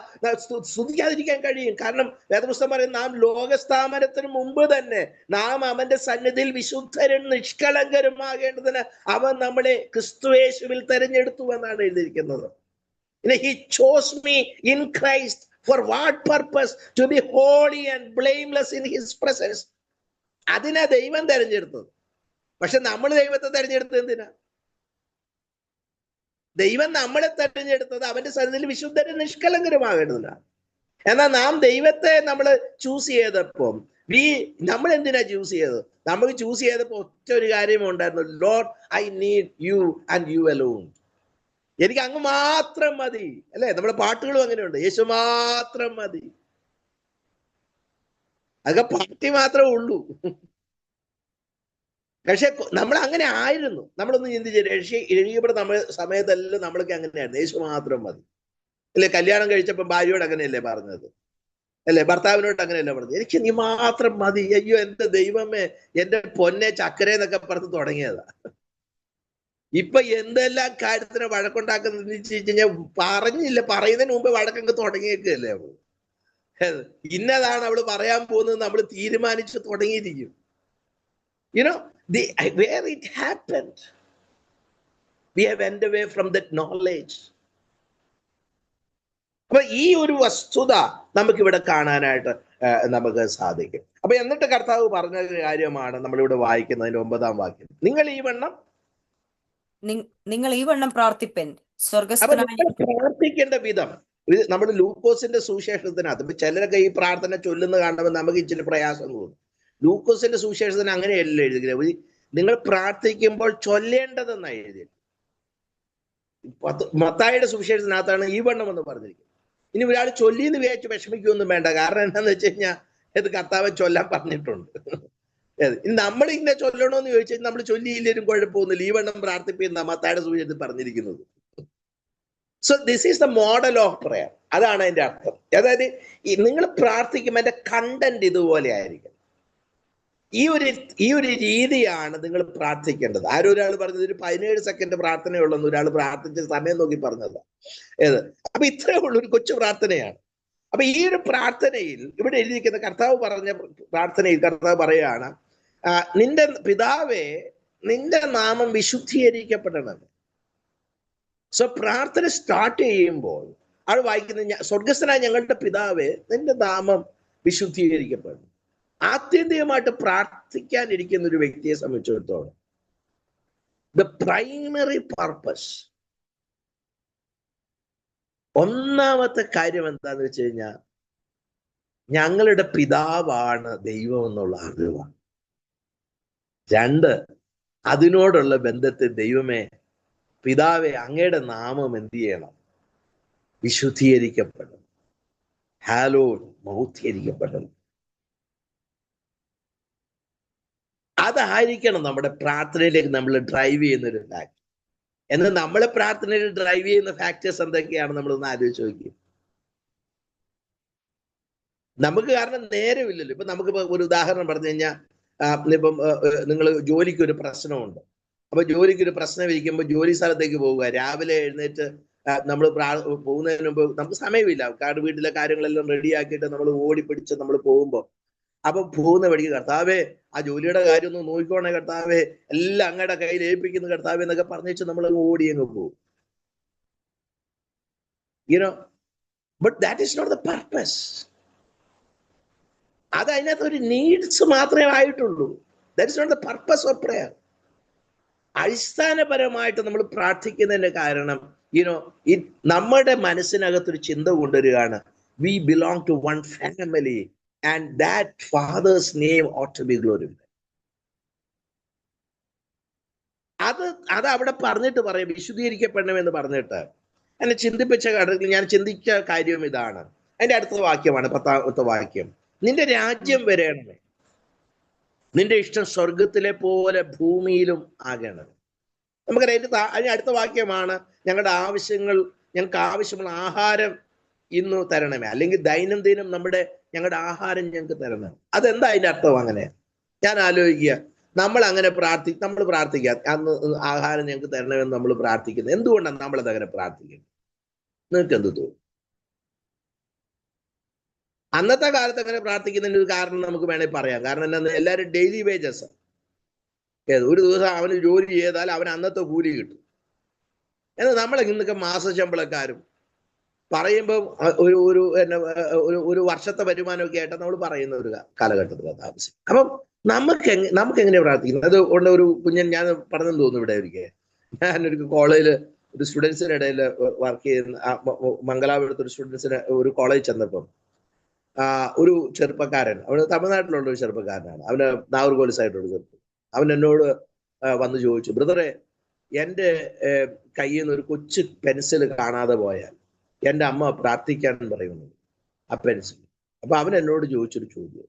സ്തുതിക്കാതിരിക്കാൻ കഴിയും. കാരണം വേദപുസ്തകം പറയും, നാം ലോകസ്ഥാപനത്തിന് മുമ്പ് തന്നെ നാം അവന്റെ സന്നിധിയിൽ വിശുദ്ധരും നിഷ്കളങ്കരുമാകേണ്ടതിന് അവൻ നമ്മളെ ക്രിസ്തുയേശുവിൽ തെരഞ്ഞെടുത്തു എന്നാണ് എഴുതിയിരിക്കുന്നത്. He chose me in Christ for what purpose? To be holy and blameless in his presence. അതിനാ ദൈവം തെരഞ്ഞെടുത്തത്. പക്ഷെ നമ്മൾ ദൈവത്തെ തെരഞ്ഞെടുത്തത് എന്തിനാ? ദൈവം നമ്മളെ തെരഞ്ഞെടുത്തത് അവന്റെ സന്നിധിയിൽ വിശുദ്ധരും നിഷ്കളങ്കരുമാകേണ്ടതിനാണ്. എന്നാൽ നാം ദൈവത്തെ നമ്മൾ ചൂസ് ചെയ്തപ്പം നമ്മൾ എന്തിനാ ചൂസ് ചെയ്തത്? നമ്മൾ ചൂസ് ചെയ്തപ്പോ ഒറ്റ ഒരു കാര്യമേ ഉണ്ടായിരുന്നു, Lord I need you and you alone. എനിക്ക് അങ്ങ് മാത്രം മതി, അല്ലെ? നമ്മുടെ പാട്ടുകളും അങ്ങനെയുണ്ട്, യേശു മാത്രം മതി. അതൊക്കെ പാർട്ടി മാത്രമേ ഉള്ളൂ. പക്ഷെ നമ്മൾ അങ്ങനെ ആയിരുന്നു. നമ്മളൊന്ന് ചിന്തിച്ച് രക്ഷിക്കപ്പെട്ട സമയത്തെല്ലാം നമ്മളൊക്കെ അങ്ങനെയായിരുന്നു, യേശു മാത്രം മതി, അല്ലെ? കല്യാണം കഴിച്ചപ്പോ ഭാര്യയോട് അങ്ങനെയല്ലേ പറഞ്ഞത്, അല്ലെ? ഭർത്താവിനോട് അങ്ങനെയല്ലേ പറഞ്ഞത്, എനിക്ക് നീ മാത്രം മതി. അയ്യോ എന്റെ ദൈവമേ, എന്റെ പൊന്നെ ചക്കര എന്നൊക്കെ പറഞ്ഞ് തുടങ്ങിയതാ. ഇപ്പൊ എന്തെല്ലാം കാര്യത്തിന് വഴക്കുണ്ടാക്കുന്ന കഴിഞ്ഞാൽ പറയുന്നതിന് മുമ്പ് വഴക്കങ്ങ് തുടങ്ങിയേക്കല്ലേ അവള്. ഇന്നതാണ് അവള് പറയാൻ പോകുന്നത് നമ്മൾ തീരുമാനിച്ച് തുടങ്ങിയിരിക്കും. Where it happened, we have went away from that knowledge. അപ്പൊ ഈ ഒരു വസ്തുത നമുക്കിവിടെ കാണാനായിട്ട് നമുക്ക് സാധിക്കും. അപ്പൊ എന്നിട്ട് കർത്താവ് പറഞ്ഞ കാര്യമാണ് നമ്മളിവിടെ വായിക്കുന്നതിന്റെ 9-ാം വാക്യം. നിങ്ങൾ ഈ വണ്ണം പ്രാർത്ഥിപ്പൻ, പ്രാർത്ഥിക്കേണ്ട വിധം നമ്മൾ ലൂക്കോസിന്റെ സുവിശേഷത്തിനകത്ത് ഇപ്പൊ ചിലരൊക്കെ ഈ പ്രാർത്ഥന ചൊല്ലുന്ന കാണുമ്പോൾ നമുക്ക് ഇച്ചിരി പ്രയാസം തോന്നും. ലൂക്കോസിന്റെ സുവിശേഷത്തിന് അങ്ങനെയല്ല എഴുതുക. നിങ്ങൾ പ്രാർത്ഥിക്കുമ്പോൾ ചൊല്ലേണ്ടതെന്നാണ് എഴുതിയത്. മത്തായിയുടെ സുവിശേഷത്തിനകത്താണ് ഈ വണ്ണം എന്ന് പറഞ്ഞിരിക്കുന്നത്. ഇനി ഒരാൾ ചൊല്ലിന്ന് വിചാരിച്ച് വിഷമിക്കൊന്നും വേണ്ട. കാരണം എന്താന്ന് വെച്ച് കഴിഞ്ഞാൽ ഇത് കർത്താവ് ചൊല്ലാൻ പറഞ്ഞിട്ടുണ്ട്. നമ്മൾ ഇങ്ങനെ ചൊല്ലണോന്ന് ചോദിച്ചാൽ നമ്മൾ ചൊല്ലിയില്ലേലും കുഴപ്പമൊന്നുമില്ല. ഈ വണ്ണം പ്രാർത്ഥിപ്പിക്കുന്ന മത്തായിയുടെ സുവിശേഷത്തിൽ പറഞ്ഞിരിക്കുന്നത്. So this is the model of prayer. അതാണ് അതിന്റെ അർത്ഥം. അതായത് നിങ്ങൾ പ്രാർത്ഥിക്കുമ്പോൾ അതിന്റെ കണ്ടന്റ് ഇതുപോലെ ആയിരിക്കും. ഈ ഒരു രീതിയാണ് നിങ്ങൾ പ്രാർത്ഥിക്കേണ്ടത്. ആരും ഒരാൾ പറഞ്ഞത് ഒരു 17 സെക്കൻഡ് പ്രാർത്ഥനയുള്ളെന്ന് ഒരാൾ പ്രാർത്ഥിച്ച സമയം നോക്കി പറഞ്ഞത്. അപ്പൊ ഇത്രയേ ഉള്ളൂ, ഒരു കൊച്ചു പ്രാർത്ഥനയാണ്. അപ്പൊ ഈ ഒരു പ്രാർത്ഥനയിൽ ഇവിടെ എഴുതിയിരിക്കുന്ന കർത്താവ് പറഞ്ഞ പ്രാർത്ഥനയിൽ കർത്താവ് പറയുകയാണ്, നിന്റെ പിതാവേ, നിന്റെ നാമം വിശുദ്ധീകരിക്കപ്പെടണം. സോ പ്രാർത്ഥന സ്റ്റാർട്ട് ചെയ്യുമ്പോൾ ആൾ വായിക്കുന്നത്, സ്വർഗസ്ഥനായ ഞങ്ങളുടെ പിതാവേ, നിന്റെ നാമം വിശുദ്ധീകരിക്കപ്പെടണം. ആത്യന്തികമായിട്ട് പ്രാർത്ഥിക്കാനിരിക്കുന്ന ഒരു വ്യക്തിയെ സംബന്ധിച്ചിടത്തോളം ദ പ്രൈമറി പർപ്പസ്, ഒന്നാമത്തെ കാര്യം എന്താന്ന് വെച്ച് കഴിഞ്ഞാൽ ഞങ്ങളുടെ പിതാവാണ് ദൈവം എന്നുള്ള അറിവാണ്. 2, അതിനോടുള്ള ബന്ധത്തിൽ ദൈവമേ, പിതാവെ, അങ്ങയുടെ നാമം എന്ത് ചെയ്യണം? വിശുദ്ധീകരിക്കപ്പെടണം. ഹാലോഡ്, മൗദ്ധീകരിക്കപ്പെടണം. അതായിരിക്കണം നമ്മുടെ പ്രാർത്ഥനയിലേക്ക് നമ്മൾ ഡ്രൈവ് ചെയ്യുന്ന ഒരു ഫാക്ട്. എന്നാൽ നമ്മളെ പ്രാർത്ഥനയിൽ ഡ്രൈവ് ചെയ്യുന്ന ഫാക്ടേഴ്സ് എന്തൊക്കെയാണ് നമ്മളൊന്ന് ആലോചിച്ച് നോക്കി. നമുക്ക് കാരണം നേരമില്ലല്ലോ. ഇപ്പൊ നമുക്ക് ഒരു ഉദാഹരണം പറഞ്ഞു കഴിഞ്ഞാൽ ഇപ്പം നിങ്ങൾ ജോലിക്ക് ഒരു പ്രശ്നമുണ്ട്. അപ്പൊ ജോലിക്ക് ഒരു പ്രശ്നം ഇരിക്കുമ്പോൾ ജോലി സ്ഥലത്തേക്ക് പോവുക, രാവിലെ എഴുന്നേറ്റ് നമ്മൾ പോകുന്നതിന് മുമ്പ് നമുക്ക് സമയമില്ല, കാരണം വീട്ടിലെ കാര്യങ്ങളെല്ലാം റെഡിയാക്കിയിട്ട് നമ്മൾ ഓടിപ്പിടിച്ച് നമ്മൾ പോകുമ്പോൾ, അപ്പൊ പോകുന്ന വഴിക്ക് കർത്താവേ ആ ജോലിയുടെ കാര്യം ഒന്ന് നോക്കിക്കോണേ കർത്താവേ, എല്ലാം അങ്ങയുടെ കയ്യിൽ ഏൽപ്പിക്കുന്നു കർത്താവേ എന്നൊക്കെ പറഞ്ഞിട്ട് നമ്മൾ ഓടി അങ്ങ് പോകും. You know, but that is not the purpose. അത് അതിനകത്ത് ഒരു നീഡ്സ് മാത്രമേ ആയിട്ടുള്ളൂ. That is not the purpose of prayer. അടിസ്ഥാനപരമായിട്ട് നമ്മൾ പ്രാർത്ഥിക്കുന്നതിന്റെ കാരണം നമ്മുടെ മനസ്സിനകത്തൊരു ചിന്ത കൊണ്ടുവരികയാണ്, we belong to one family and that father's name ought to be glorified. അത് അവിടെ പറഞ്ഞിട്ട് പറയും, വിശുദ്ധീകരിക്കപ്പെടണമെന്ന് പറഞ്ഞിട്ട് എന്നെ ചിന്തിപ്പിച്ച ഘട്ടത്തിൽ ഞാൻ ചിന്തിച്ച കാര്യം ഇതാണ്. അതിന്റെ അടുത്ത വാക്യമാണ് 10ാമത്തെ വാക്യം. നിന്റെ രാജ്യം വരേണമേ, നിന്റെ ഇഷ്ടം സ്വർഗത്തിലെ പോലെ ഭൂമിയിലും ആകണം. നമുക്കറിയാം അതിന് അടുത്ത വാക്യമാണ്, ഞങ്ങളുടെ ആവശ്യങ്ങൾ, ഞങ്ങൾക്ക് ആവശ്യമുള്ള ആഹാരം ഇന്ന് തരണമേ, അല്ലെങ്കിൽ ദൈനംദിനം ഞങ്ങളുടെ ആഹാരം ഞങ്ങൾക്ക് തരണം. അതെന്താ അതിന്റെ അർത്ഥം? അങ്ങനെ ഞാൻ ആലോചിക്കുക, നമ്മൾ പ്രാർത്ഥിക്കുക അന്ന് ആഹാരം ഞങ്ങൾക്ക് തരണമെന്ന് നമ്മൾ പ്രാർത്ഥിക്കുന്നത് എന്തുകൊണ്ടാണ്? നമ്മളത് അങ്ങനെ പ്രാർത്ഥിക്കുന്നത്? നിങ്ങൾക്ക് എന്ത് തോന്നും? അന്നത്തെ കാലത്ത് അങ്ങനെ പ്രാർത്ഥിക്കുന്നതിന് ഒരു കാരണം നമുക്ക് വേണമെങ്കിൽ പറയാം. കാരണം എന്താ, എല്ലാവരും ഡെയിലി വേജസ്. ഒരു ദിവസം അവന് ജോലി ചെയ്താൽ അവന് അന്നത്തെ കൂലി കിട്ടും. എന്നാൽ നമ്മളെ ഇന്നൊക്കെ മാസശമ്പളക്കാരും പറയുമ്പോൾ ഒരു വർഷത്തെ വരുമാനമൊക്കെ ആയിട്ട് നമ്മൾ പറയുന്ന ഒരു കാലഘട്ടത്തിലാണ് താമസിക്കും. അപ്പം നമുക്ക് എങ്ങനെയാണ് പ്രാർത്ഥിക്കുന്നത്? അത് കൊണ്ട് ഒരു കുഞ്ഞൻ ഞാൻ പറഞ്ഞെന്ന് തോന്നുന്നു ഇവിടെ ഒരിക്കൽ, ഞാനൊരു കോളേജിൽ ഒരു സ്റ്റുഡൻസിന്റെ ഇടയിൽ വർക്ക് ചെയ്യുന്ന മംഗലാപുരത്ത് ഒരു സ്റ്റുഡൻസിന് ഒരു കോളേജ് ചെന്നപ്പം ഒരു ചെറുപ്പക്കാരൻ, അവന് തമിഴ്നാട്ടിലുള്ള ഒരു ചെറുപ്പക്കാരനാണ്, അവന് നാഗർകോവിൽ സൈഡിലുള്ള ചെറുപ്പം, അവൻ എന്നോട് വന്ന് ചോദിച്ചു, ബ്രദറെ എൻ്റെ കയ്യിൽ നിന്ന് ഒരു കൊച്ചു പെൻസിൽ കാണാതെ പോയാൽ എൻ്റെ അമ്മ പ്രാർത്ഥിക്കാൻ പറയുന്നു ആ പെൻസിൽ. അപ്പൊ അവൻ എന്നോട് ചോദിച്ചൊരു ചോദ്യം,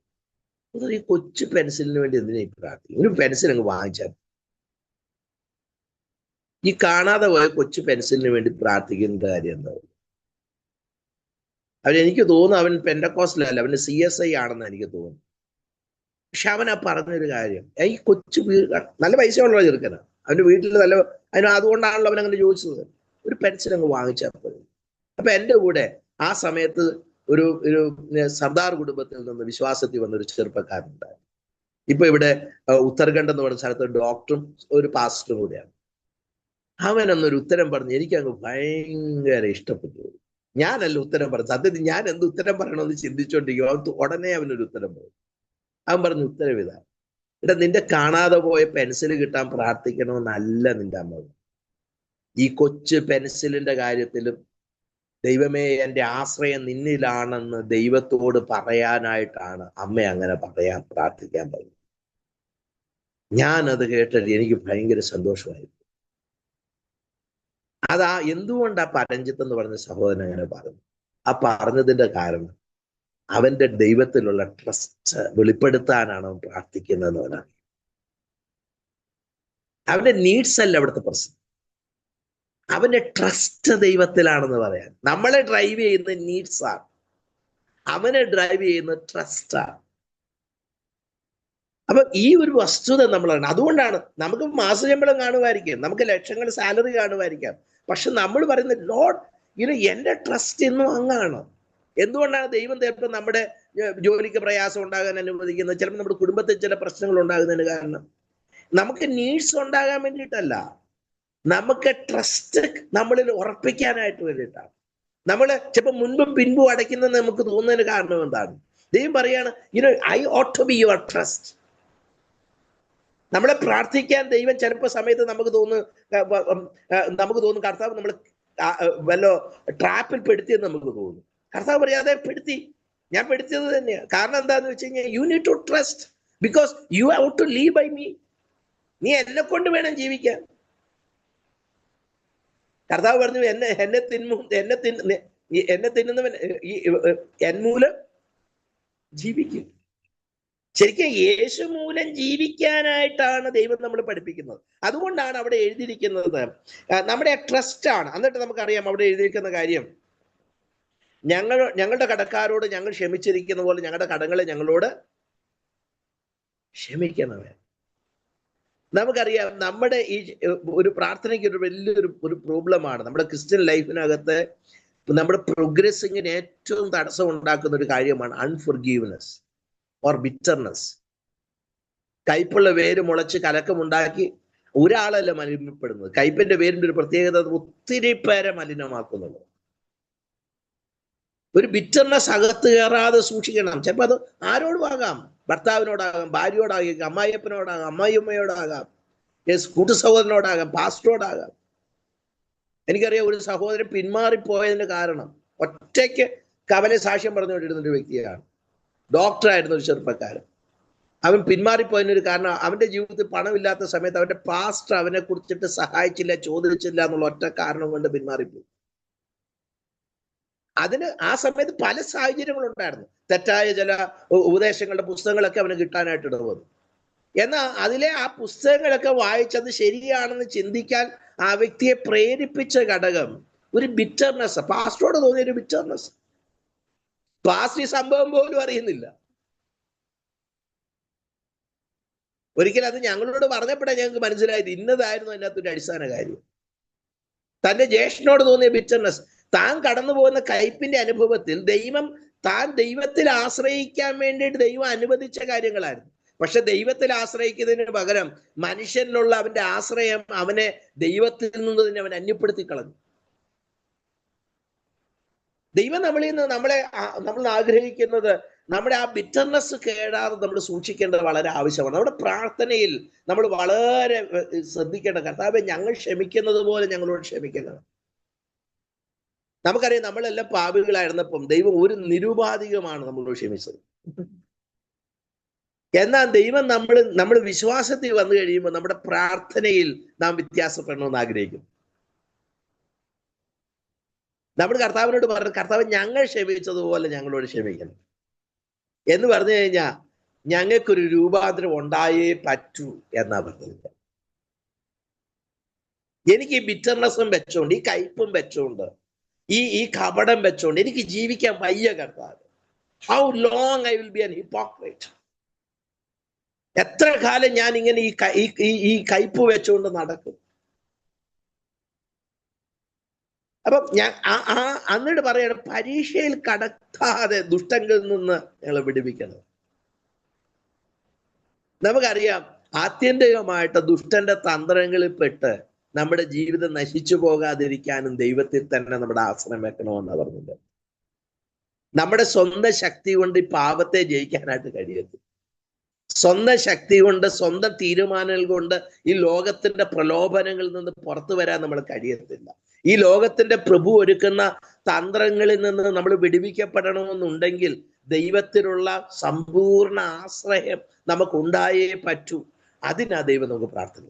ഈ കൊച്ചു പെൻസിലിന് വേണ്ടി എന്തിനാ ഈ പ്രാർത്ഥിക്കും? ഒരു പെൻസിൽ അങ്ങ് വാങ്ങിച്ചാൽ, ഈ കാണാതെ പോയ കൊച്ചു പെൻസിലിന് വേണ്ടി പ്രാർത്ഥിക്കുന്ന കാര്യം എന്താ? എനിക്ക് തോന്നുന്നു അവൻ പെൻഡക്കോസ്റ്റലല്ല, അവന് CSI ആണെന്ന് എനിക്ക് തോന്നുന്നു. പക്ഷെ അവനാ പറഞ്ഞൊരു കാര്യം, ഈ കൊച്ചു നല്ല പൈസയുള്ള ചെറുക്കനാ, അവന്റെ വീട്ടിൽ അതുകൊണ്ടാണല്ലോ അവൻ അങ്ങനെ ചോദിച്ചത്, ഒരു പെൻസിൽ അങ്ങ് വാങ്ങിച്ചാൽ പോലും. അപ്പൊ എൻ്റെ കൂടെ ആ സമയത്ത് ഒരു സർദാർ കുടുംബത്തിൽ നിന്ന് വിശ്വാസത്തിൽ വന്നൊരു ചെറുപ്പക്കാരനുണ്ടായിരുന്നു. ഇപ്പൊ ഇവിടെ ഉത്തർഖണ്ഡ് എന്ന് പറഞ്ഞ സ്ഥലത്ത് ഡോക്ടറും ഒരു പാസ്റ്ററും കൂടെയാണ്. അവനൊന്നൊരു ഉത്തരം പറഞ്ഞ് എനിക്ക് അങ്ങ് ഭയങ്കര ഇഷ്ടപ്പെട്ടു. ഞാനല്ല ഉത്തരം പറഞ്ഞു, സത്യത്തിൽ ഞാൻ എന്ത് ഉത്തരം പറയണമെന്ന് ചിന്തിച്ചോണ്ടിരിക്കും. അവൻ ഉടനെ അവനൊരു ഉത്തരം പറഞ്ഞു. അവൻ പറഞ്ഞു, ഉത്തരം ഇതാ, നിന്റെ കാണാതെ പോയ പെൻസിൽ കിട്ടാൻ പ്രാർത്ഥിക്കണമെന്നല്ല നിന്റെ അമ്മ. ഈ കൊച്ചു പെൻസിലിന്റെ കാര്യത്തിലും ദൈവമേ എൻ്റെ ആശ്രയം നിന്നിലാണെന്ന് ദൈവത്തോട് പറയാനായിട്ടാണ് അമ്മ അങ്ങനെ പ്രാർത്ഥിക്കാൻ പറയുന്നത്. ഞാനത് കേട്ടിട്ട് എനിക്ക് ഭയങ്കര സന്തോഷമായിരുന്നു. എന്തുകൊണ്ടാ പരഞ്ജിത്ത് എന്ന് പറഞ്ഞ സഹോദരൻ അങ്ങനെ പറഞ്ഞു? ആ പറഞ്ഞതിന്റെ കാരണം അവന്റെ ദൈവത്തിലുള്ള ട്രസ്റ്റ് വെളിപ്പെടുത്താനാണ് അവൻ പ്രാർത്ഥിക്കുന്നതെന്നവനാണ്. അവന്റെ നീഡ്സ് അല്ല അവിടുത്തെ പ്രശ്നം, അവന്റെ ട്രസ്റ്റ് ദൈവത്തിലാണെന്ന് പറയാൻ. നമ്മളെ ഡ്രൈവ് ചെയ്യുന്ന നീഡ്സ് ആണ്, അവനെ ഡ്രൈവ് ചെയ്യുന്ന ട്രസ്റ്റ് ആണ്. അപ്പൊ ഈ ഒരു വസ്തുത നമ്മളാണ്. അതുകൊണ്ടാണ് നമുക്ക് മാസശമ്പളം കാണുമായിരിക്കാം, നമുക്ക് ലക്ഷങ്ങൾ സാലറി കാണുമായിരിക്കാം, പക്ഷെ നമ്മൾ പറയുന്നത് ലോർഡ് എന്റെ ട്രസ്റ്റ് എന്നും അങ്ങാണ്. എന്തുകൊണ്ടാണ് ദൈവം ചിലപ്പോൾ നമ്മുടെ ജോലിക്ക് പ്രയാസം ഉണ്ടാകാൻ അനുവദിക്കുന്നത്? ചിലപ്പോൾ നമ്മുടെ കുടുംബത്തിൽ ചില പ്രശ്നങ്ങൾ ഉണ്ടാകുന്നതിന് കാരണം നമുക്ക് നീഡ്സ് ഉണ്ടാകാൻ വേണ്ടിയിട്ടല്ല, നമുക്ക് ട്രസ്റ്റ് നമ്മളിൽ ഉറപ്പിക്കാനായിട്ട് വേണ്ടിയിട്ടാണ്. നമ്മൾ ചിലപ്പോൾ മുൻപും പിൻപും അടയ്ക്കുന്നത് നമുക്ക് തോന്നുന്നതിന് കാരണം എന്താണ്? ദൈവം പറയാണ്, I ought to be your trust. നമ്മളെ പ്രാർത്ഥിക്കാൻ ദൈവം ചിലപ്പോൾ സമയത്ത് നമുക്ക് തോന്നും കർത്താവ് നമ്മൾ വല്ല ട്രാപ്പിൽ പെടുത്തിയെന്ന് നമുക്ക് തോന്നും. കർത്താവ് പറയാതെ പെടുത്തി, ഞാൻ പെടുത്തിയത് തന്നെയാണ്. കാരണം എന്താന്ന് വെച്ച് കഴിഞ്ഞാൽ you need to trust because you have to leave by me. നീ എന്നെ കൊണ്ട് വേണം ജീവിക്കാൻ. കർത്താവ് പറഞ്ഞു, എന്നെ തിന്നുന്നവൻ എന്മൂലം ജീവിക്കും. ശരിക്കും യേശു മൂലം ജീവിക്കാനായിട്ടാണ് ദൈവം നമ്മൾ പഠിപ്പിക്കുന്നത്. അതുകൊണ്ടാണ് അവിടെ എഴുതിയിരിക്കുന്നത് നമ്മുടെ ട്രസ്റ്റ് ആണ്. എന്നിട്ട് നമുക്കറിയാം അവിടെ എഴുതിയിരിക്കുന്ന കാര്യം, ഞങ്ങളുടെ കടക്കാരോട് ഞങ്ങൾ ക്ഷമിച്ചിരിക്കുന്ന പോലെ ഞങ്ങളുടെ കടങ്ങളെ ഞങ്ങളോട് ക്ഷമിക്കണമേ. നമുക്കറിയാം നമ്മുടെ ഈ ഒരു പ്രാർത്ഥനയ്ക്ക് ഒരു വലിയൊരു പ്രോബ്ലമാണ് നമ്മുടെ ക്രിസ്ത്യൻ ലൈഫിനകത്ത്. നമ്മുടെ പ്രോഗ്രസിങ്ങിന് ഏറ്റവും തടസ്സം ഉണ്ടാക്കുന്ന ഒരു കാര്യമാണ് അൺഫോർഗീവ്നെസ് ഓർ ബിറ്റർനെസ്. കയ്പുള്ള വേര് മുളച്ച് കലക്കമുണ്ടാക്കി ഒരാളല്ല മലിനപ്പെടുന്നത്. കയ്പിന്റെ വേരിന്റെ ഒരു പ്രത്യേകത ഒത്തിരി പേരെ മലിനമാക്കുന്നുള്ളൂ. ഒരു ബിറ്റർനെസ് അകത്ത് കയറാതെ സൂക്ഷിക്കണം. ചിലപ്പോൾ അത് ആരോടും ആകാം, ഭർത്താവിനോടാകാം, ഭാര്യയോടാകാം, അമ്മായിയപ്പനോടാകാം, അമ്മായിയമ്മയോടാകാം, കൂട്ടു സഹോദരനോടാകാം, പാസ്റ്ററോടാകാം. എനിക്കറിയാം ഒരു സഹോദരൻ പിന്മാറിപ്പോയതിന് കാരണം ഒറ്റയ്ക്ക് കവലെ സാക്ഷ്യം പറഞ്ഞുകൊണ്ടിരുന്ന ഒരു വ്യക്തിയാണ്. ഡോക്ടറായിരുന്ന ഒരു ചെറുപ്പക്കാരൻ. അവൻ പിന്മാറിപ്പോയതിനൊരു കാരണം അവന്റെ ജീവിതത്തിൽ പണമില്ലാത്ത സമയത്ത് അവന്റെ പാസ്റ്റർ അവനെ കുറിച്ചിട്ട് സഹായിച്ചില്ല, ചോദിച്ചില്ല എന്നുള്ള ഒറ്റ കാരണം കൊണ്ട് പിന്മാറിപ്പോയി. അതിന് ആ സമയത്ത് പല സാഹചര്യങ്ങളുണ്ടായിരുന്നു. തെറ്റായ ചില ഉപദേശങ്ങളുടെ പുസ്തകങ്ങളൊക്കെ അവന് കിട്ടാനായിട്ട് ഇടവന്നു. എന്നാൽ അതിലെ ആ പുസ്തകങ്ങളൊക്കെ വായിച്ചത് ശരിയാണെന്ന് ചിന്തിക്കാൻ ആ വ്യക്തിയെ പ്രേരിപ്പിച്ച ഘടകം ഒരു ബിറ്റർനെസ്. പാസ്റ്ററോട് തോന്നിയ ഒരു ബിറ്റർനെസ്. പാസ്റ്റർ ഈ സംഭവം പോലും അറിയുന്നില്ല. ഒരിക്കലും അത് ഞങ്ങളോട് പറഞ്ഞപ്പോഴേ ഞങ്ങൾക്ക് മനസ്സിലായത് ഇന്നതായിരുന്നു അതിനകത്ത് ഒരു അടിസ്ഥാന കാര്യം. തന്റെ ജ്യേഷ്ഠനോട് തോന്നിയ ബിറ്റർനെസ്, താൻ കടന്നു പോകുന്ന കയ്പിന്റെ അനുഭവത്തിൽ താൻ ദൈവത്തിൽ ആശ്രയിക്കാൻ വേണ്ടിയിട്ട് ദൈവം അനുവദിച്ച കാര്യങ്ങളായിരുന്നു. പക്ഷെ ദൈവത്തിൽ ആശ്രയിക്കുന്നതിന് പകരം മനുഷ്യനിലുള്ള അവന്റെ ആശ്രയം അവനെ ദൈവത്തിൽ നിന്ന് തന്നെ അവൻ അന്യപ്പെടുത്തി കളഞ്ഞു. ദൈവം നമ്മളിൽ നിന്ന് നമ്മൾ ആഗ്രഹിക്കുന്നത് നമ്മുടെ ആ ബിറ്റർനെസ് കേടാതെ നമ്മൾ സൂക്ഷിക്കേണ്ടത് വളരെ ആവശ്യമാണ്. നമ്മുടെ പ്രാർത്ഥനയിൽ നമ്മൾ വളരെ ശ്രദ്ധിക്കേണ്ട, കർത്താവേ ഞങ്ങൾ ക്ഷമിക്കുന്നത് പോലെ ഞങ്ങളോട് ക്ഷമിക്കണം. നമുക്കറിയാം നമ്മളെല്ലാം പാപികളായിരുന്നപ്പം ദൈവം ഒരു നിരുപാധികമാണ് നമ്മളോട് ക്ഷമിച്ചത്. എന്നാൽ ദൈവം നമ്മൾ വിശ്വാസത്തിൽ വന്നു കഴിയുമ്പോൾ നമ്മുടെ പ്രാർത്ഥനയിൽ നാം വ്യത്യാസപ്പെടണമെന്ന് ആഗ്രഹിക്കുന്നു. നമ്മൾ കർത്താവിനോട് പറഞ്ഞു, കർത്താവ് ഞങ്ങൾ ക്ഷമിച്ചതുപോലെ ഞങ്ങളോട് ക്ഷമിക്കണം എന്ന് പറഞ്ഞു കഴിഞ്ഞാൽ ഞങ്ങൾക്കൊരു രൂപാന്തരം ഉണ്ടായേ പറ്റൂ എന്നാ പറഞ്ഞത്. എനിക്ക് ഈ ബിറ്റർനെസ്സും വെച്ചോണ്ട്, ഈ കയ്പും വെച്ചോണ്ട്, ഈ കപടം വെച്ചോണ്ട് എനിക്ക് ജീവിക്കാൻ വയ്യ കർത്താവ്. How long I will be an hypocrite? എത്ര കാലം ഞാൻ ഇങ്ങനെ ഈ കയ്പ് വെച്ചുകൊണ്ട് നടക്കും? അപ്പം ഞാൻ എന്നിട്ട് പറയണം, പരീക്ഷയിൽ കടക്കാതെ ദുഷ്ടങ്ങളിൽ നിന്ന് ഞങ്ങളെ വിടുവിക്കണം. നമുക്കറിയാം ആത്യന്തികമായിട്ട് ദുഷ്ടന്റെ തന്ത്രങ്ങളിൽ പെട്ട് നമ്മുടെ ജീവിതം നശിച്ചു പോകാതിരിക്കാനും ദൈവത്തിൽ തന്നെ നമ്മുടെ ആശ്രയം വെക്കണമെന്നാണ് പറഞ്ഞത്. നമ്മുടെ സ്വന്തം ശക്തി കൊണ്ട് ഈ പാപത്തെ ജയിക്കാനായിട്ട് കഴിയത്തില്ല. സ്വന്തം ശക്തി കൊണ്ട്, സ്വന്തം തീരുമാനങ്ങൾ കൊണ്ട് ഈ ലോകത്തിന്റെ പ്രലോഭനങ്ങളിൽ നിന്ന് പുറത്തു വരാൻ നമ്മൾ കഴിയത്തില്ല. ഈ ലോകത്തിന്റെ പ്രഭു ഒരുക്കുന്ന തന്ത്രങ്ങളിൽ നിന്ന് നമ്മൾ വിടുവിക്കപ്പെടണമെന്നുണ്ടെങ്കിൽ ദൈവത്തിലുള്ള സമ്പൂർണ്ണ ആശ്രയം നമുക്കുണ്ടായേ പറ്റൂ. അതിനാ ദൈവം നമുക്ക് പ്രാർത്ഥന.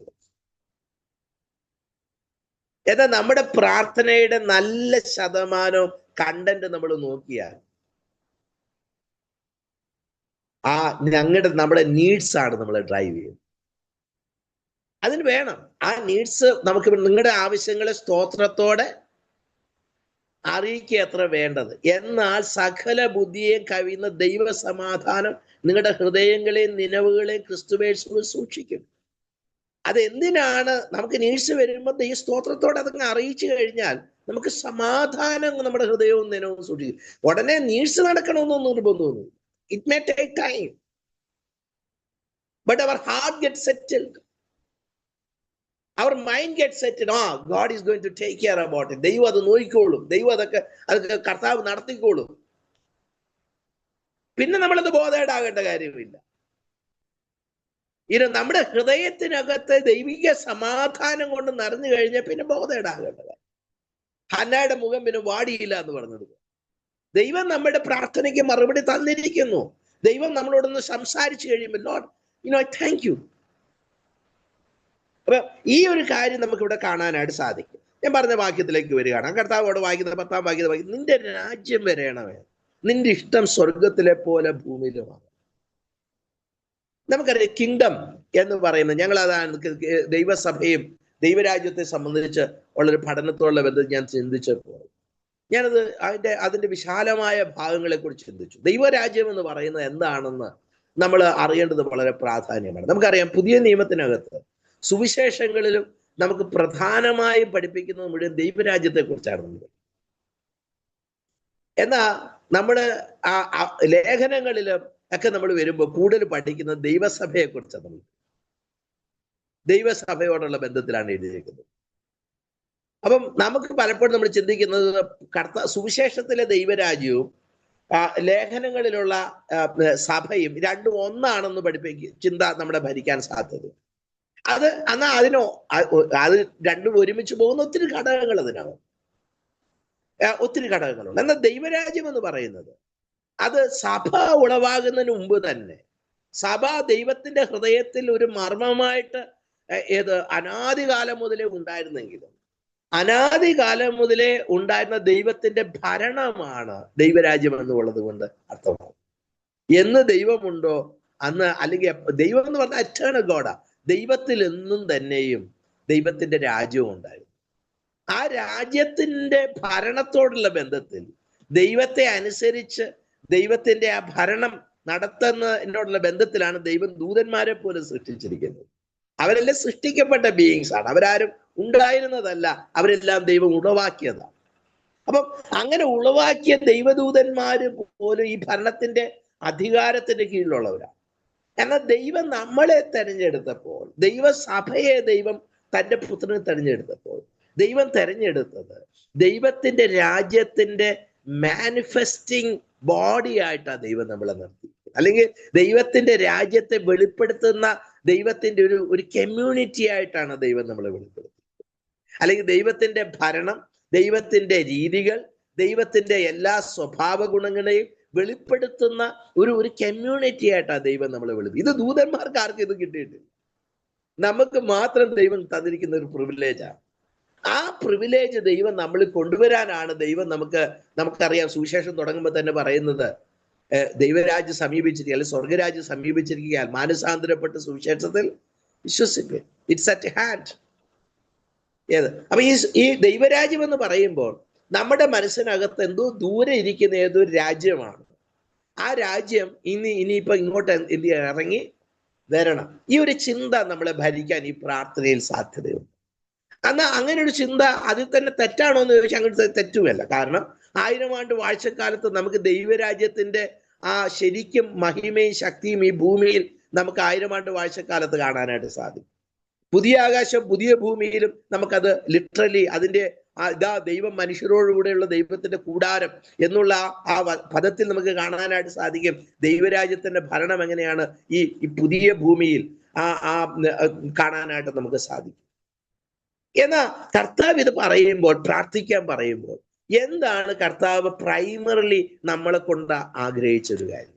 എന്നാൽ നമ്മുടെ പ്രാർത്ഥനയുടെ നല്ല ശതമാനം കണ്ടന്റ് നമ്മൾ നോക്കിയാൽ നമ്മുടെ നീഡ്സ് ആണ് നമ്മളെ ഡ്രൈവ് ചെയ്യുന്നത്. അതിന് വേണം ആ നീഡ്സ്. നമുക്ക് നിങ്ങളുടെ ആവശ്യങ്ങളെ സ്തോത്രത്തോടെ അറിയിക്കുക അത്ര വേണ്ടത്. എന്നാൽ സകല ബുദ്ധിയെയും കവിയുന്ന ദൈവ സമാധാനം നിങ്ങളുടെ ഹൃദയങ്ങളെയും നിലവുകളെയും ക്രിസ്തുവേശുവിൽ സൂക്ഷിക്കും. അതെന്തിനാണ്? നമുക്ക് നീഡ്സ് വരുമ്പോൾ ദൈവ സ്തോത്രത്തോടെ അതങ്ങ് അറിയിച്ചു കഴിഞ്ഞാൽ നമുക്ക് സമാധാനം നമ്മുടെ ഹൃദയവും നിലവും സൂക്ഷിക്കും. ഉടനെ needs നടക്കണമെന്നൊന്നും നിർബന്ധമൊന്നും. It may take time, but our heart gets settled. Our mind gets settled. God is going to take care about it. ദൈവം അത് നോക്കിക്കോളും. ദൈവം അതൊക്കെ കർത്താവ് നടത്തിക്കോളും. പിന്നെ നമ്മളത് ബോധേടാകേണ്ട കാര്യമില്ല. നമ്മുടെ ഹൃദയത്തിനകത്ത് ദൈവിക സമാധാനം കൊണ്ട് നിറഞ്ഞു കഴിഞ്ഞാൽ പിന്നെ ബോധേടാകേണ്ട കാര്യം. ഹന്നായുടെ മുഖം പിന്നെ വാടിയില്ല എന്ന് പറഞ്ഞത്. ദൈവം നമ്മുടെ പ്രാർത്ഥനയ്ക്ക് മറുപടി തന്നിരിക്കുന്നു. ദൈവം നമ്മളോടൊന്ന് സംസാരിച്ചു കഴിയുമ്പോൾ ലോർഡ് താങ്ക് യു. അപ്പൊ ഈ ഒരു കാര്യം നമുക്ക് ഇവിടെ കാണാനായിട്ട് സാധിക്കും. ഞാൻ പറഞ്ഞ വാക്യത്തിലേക്ക് വരികയാണ്. കർത്താവോട് വായിക്കുന്ന 10-ാം വാക്യത്തിൽ വായിക്കുന്നത്, നിന്റെ രാജ്യം വരേണമേ, നിന്റെ ഇഷ്ടം സ്വർഗത്തിലെ പോലെ ഭൂമിയിലുമാണ്. നമുക്കറിയാം കിങ്ഡം എന്ന് പറയുന്നത്, ഞങ്ങൾ അതാണ് ദൈവസഭയും ദൈവരാജ്യത്തെ സംബന്ധിച്ച് ഉള്ളൊരു പഠനത്തോടുള്ള ബന്ധം ഞാൻ ചിന്തിച്ചപ്പോൾ അതിന്റെ വിശാലമായ ഭാഗങ്ങളെ കുറിച്ച് ചിന്തിച്ചു. ദൈവരാജ്യം എന്ന് പറയുന്നത് എന്താണെന്ന് നമ്മൾ അറിയേണ്ടത് വളരെ പ്രാധാന്യമാണ്. നമുക്കറിയാം പുതിയ നിയമത്തിനകത്ത് സുവിശേഷങ്ങളിലും നമുക്ക് പ്രധാനമായും പഠിപ്പിക്കുന്നത് മുഴുവൻ ദൈവരാജ്യത്തെ കുറിച്ചാണ്. നമ്മൾ എന്നാ നമ്മള് ലേഖനങ്ങളിലും ഒക്കെ നമ്മൾ വരുമ്പോൾ കൂടുതൽ പഠിക്കുന്നത് ദൈവസഭയെ കുറിച്ചാണ്. നമ്മൾ ദൈവസഭയോടുള്ള ബന്ധത്തിലാണ് എഴുതിയിരിക്കുന്നത്. അപ്പം നമുക്ക് പലപ്പോഴും നമ്മൾ ചിന്തിക്കുന്നത് സുവിശേഷത്തിലെ ദൈവരാജ്യവും ലേഖനങ്ങളിലുള്ള സഭയും രണ്ടും ഒന്നാണെന്ന് ചിന്ത നമ്മളെ ഭരിക്കാൻ സാധ്യത. എന്നാൽ അത് രണ്ടും ഒരുമിച്ച് പോകുന്ന ഒത്തിരി ഘടകങ്ങൾ അതിനാണ്, ഒത്തിരി ഘടകങ്ങളുണ്ട്. എന്നാൽ ദൈവരാജ്യം എന്ന് പറയുന്നത് അത് സഭ ഉളവാകുന്നതിന് മുമ്പ് തന്നെ സഭ ദൈവത്തിന്റെ ഹൃദയത്തിൽ ഒരു മർമ്മമായിട്ട് അനാദികാലം മുതലേ ഉണ്ടായിരുന്നെങ്കിലും അനാദികാലം മുതലേ ഉണ്ടായിരുന്ന ദൈവത്തിന്റെ ഭരണമാണ് ദൈവരാജ്യം എന്നുള്ളത് കൊണ്ട് അർത്ഥമാണ്. എന്ന് ദൈവമുണ്ടോ അന്ന്, അല്ലെങ്കിൽ ദൈവം എന്ന് പറഞ്ഞാൽ എറ്റേണൽ ഗോഡാ, ദൈവത്തിൽ എന്നും തന്നെയും ദൈവത്തിന്റെ രാജ്യവും ഉണ്ടായിരുന്നു. ആ രാജ്യത്തിന്റെ ഭരണത്തോടുള്ള ബന്ധത്തിൽ ദൈവത്തെ അനുസരിച്ച് ദൈവത്തിന്റെ ആ ഭരണം നടത്തുന്നതിനോടുള്ള ബന്ധത്തിലാണ് ദൈവം ദൂതന്മാരെ പോലെ സൃഷ്ടിച്ചിരിക്കുന്നത്. അവരെല്ലാം സൃഷ്ടിക്കപ്പെട്ട ബീയിങ്സ് ആണ്, അവരാരും ഉണ്ടായിരുന്നതല്ല, അവരെല്ലാം ദൈവം ഉളവാക്കിയതാണ്. അപ്പം അങ്ങനെ ഉളവാക്കിയ ദൈവദൂതന്മാര് പോലും ഈ ഭരണത്തിന്റെ അധികാരത്തിന്റെ കീഴിലുള്ളവരാണ്. എന്നാൽ ദൈവം നമ്മളെ തെരഞ്ഞെടുത്തപ്പോൾ, ദൈവസഭയെ ദൈവം തൻ്റെ പുത്രനെ തെരഞ്ഞെടുത്തപ്പോൾ ദൈവം തെരഞ്ഞെടുത്തത് ദൈവത്തിന്റെ രാജ്യത്തിന്റെ മാനിഫെസ്റ്റിംഗ് ബോഡി ആയിട്ടാണ് ദൈവം നമ്മളെ നിർത്തി. അല്ലെങ്കിൽ ദൈവത്തിന്റെ രാജ്യത്തെ വെളിപ്പെടുത്തുന്ന ദൈവത്തിന്റെ ഒരു കമ്മ്യൂണിറ്റി ആയിട്ടാണ് ദൈവം നമ്മളെ വെളിപ്പെടുത്തുന്നത്. അല്ലെങ്കിൽ ദൈവത്തിന്റെ ഭരണം, ദൈവത്തിന്റെ രീതികൾ, ദൈവത്തിന്റെ എല്ലാ സ്വഭാവ ഗുണങ്ങളെയും വെളിപ്പെടുത്തുന്ന ഒരു കമ്മ്യൂണിറ്റി ആയിട്ടാണ് ദൈവം നമ്മളെ വെളിപ്പെടുത്തുന്നത്. ഇത് ദൂതന്മാർക്ക് ആർക്കും ഇത് കിട്ടിയിട്ടില്ല, നമുക്ക് മാത്രം ദൈവം തന്നിരിക്കുന്ന ഒരു പ്രിവിലേജാണ്. ആ പ്രിവിലേജ് ദൈവം നമ്മളിൽ കൊണ്ടുവരാനാണ് ദൈവം നമുക്കറിയാം സുവിശേഷം തുടങ്ങുമ്പോൾ തന്നെ പറയുന്നത് ദൈവരാജ്യം സമീപിച്ചിരിക്കുക, അല്ലെങ്കിൽ സ്വർഗരാജ്യം സമീപിച്ചിരിക്കുകയാൽ മാനസാന്തരപ്പെട്ട് സുവിശേഷത്തിൽ വിശ്വസിക്കുക. It's at hand. അപ്പൊ ഈ ദൈവരാജ്യം എന്ന് പറയുമ്പോൾ നമ്മുടെ മനസ്സിനകത്ത് എന്തോ ദൂരെ ഇരിക്കുന്ന ഏതൊരു രാജ്യമാണ്. ആ രാജ്യം ഇനിയിപ്പോ ഇങ്ങോട്ട് ഇറങ്ങി വരണം. ഈ ഒരു ചിന്ത നമ്മളെ ഭരിക്കാൻ ഈ പ്രാർത്ഥനയിൽ സാധ്യതയുണ്ട്. എന്നാൽ അങ്ങനെ ഒരു ചിന്ത അതിൽ തന്നെ തെറ്റാണോ എന്ന് ചോദിച്ചാൽ അങ്ങോട്ട് തെറ്റുമല്ല. കാരണം 1000 ആണ്ട് വാഴ്ചക്കാലത്ത് നമുക്ക് ദൈവരാജ്യത്തിന്റെ ആ ശരിക്കും മഹിമയും ശക്തിയും ഈ ഭൂമിയിൽ നമുക്ക് 1000 ആണ്ട് വാഴ്ചക്കാലത്ത് കാണാനായിട്ട് സാധിക്കും. പുതിയ ആകാശം പുതിയ ഭൂമിയിലും നമുക്കത് ലിറ്ററലി അതിന്റെ ദൈവം മനുഷ്യരോടുകൂടെയുള്ള ദൈവത്തിന്റെ കൂടാരം എന്നുള്ള ആ പദത്തിൽ നമുക്ക് കാണാനായിട്ട് സാധിക്കും. ദൈവരാജ്യത്തിന്റെ ഭരണം എങ്ങനെയാണ് ഈ പുതിയ ഭൂമിയിൽ കാണാനായിട്ട് നമുക്ക് സാധിക്കും. എന്നാൽ കർത്താവ് ഇത് പറയുമ്പോൾ, പ്രാർത്ഥിക്കാൻ പറയുമ്പോൾ എന്താണ് കർത്താവ് പ്രൈമറിലി നമ്മളെ കൊണ്ട് ആഗ്രഹിച്ചൊരു കാര്യം?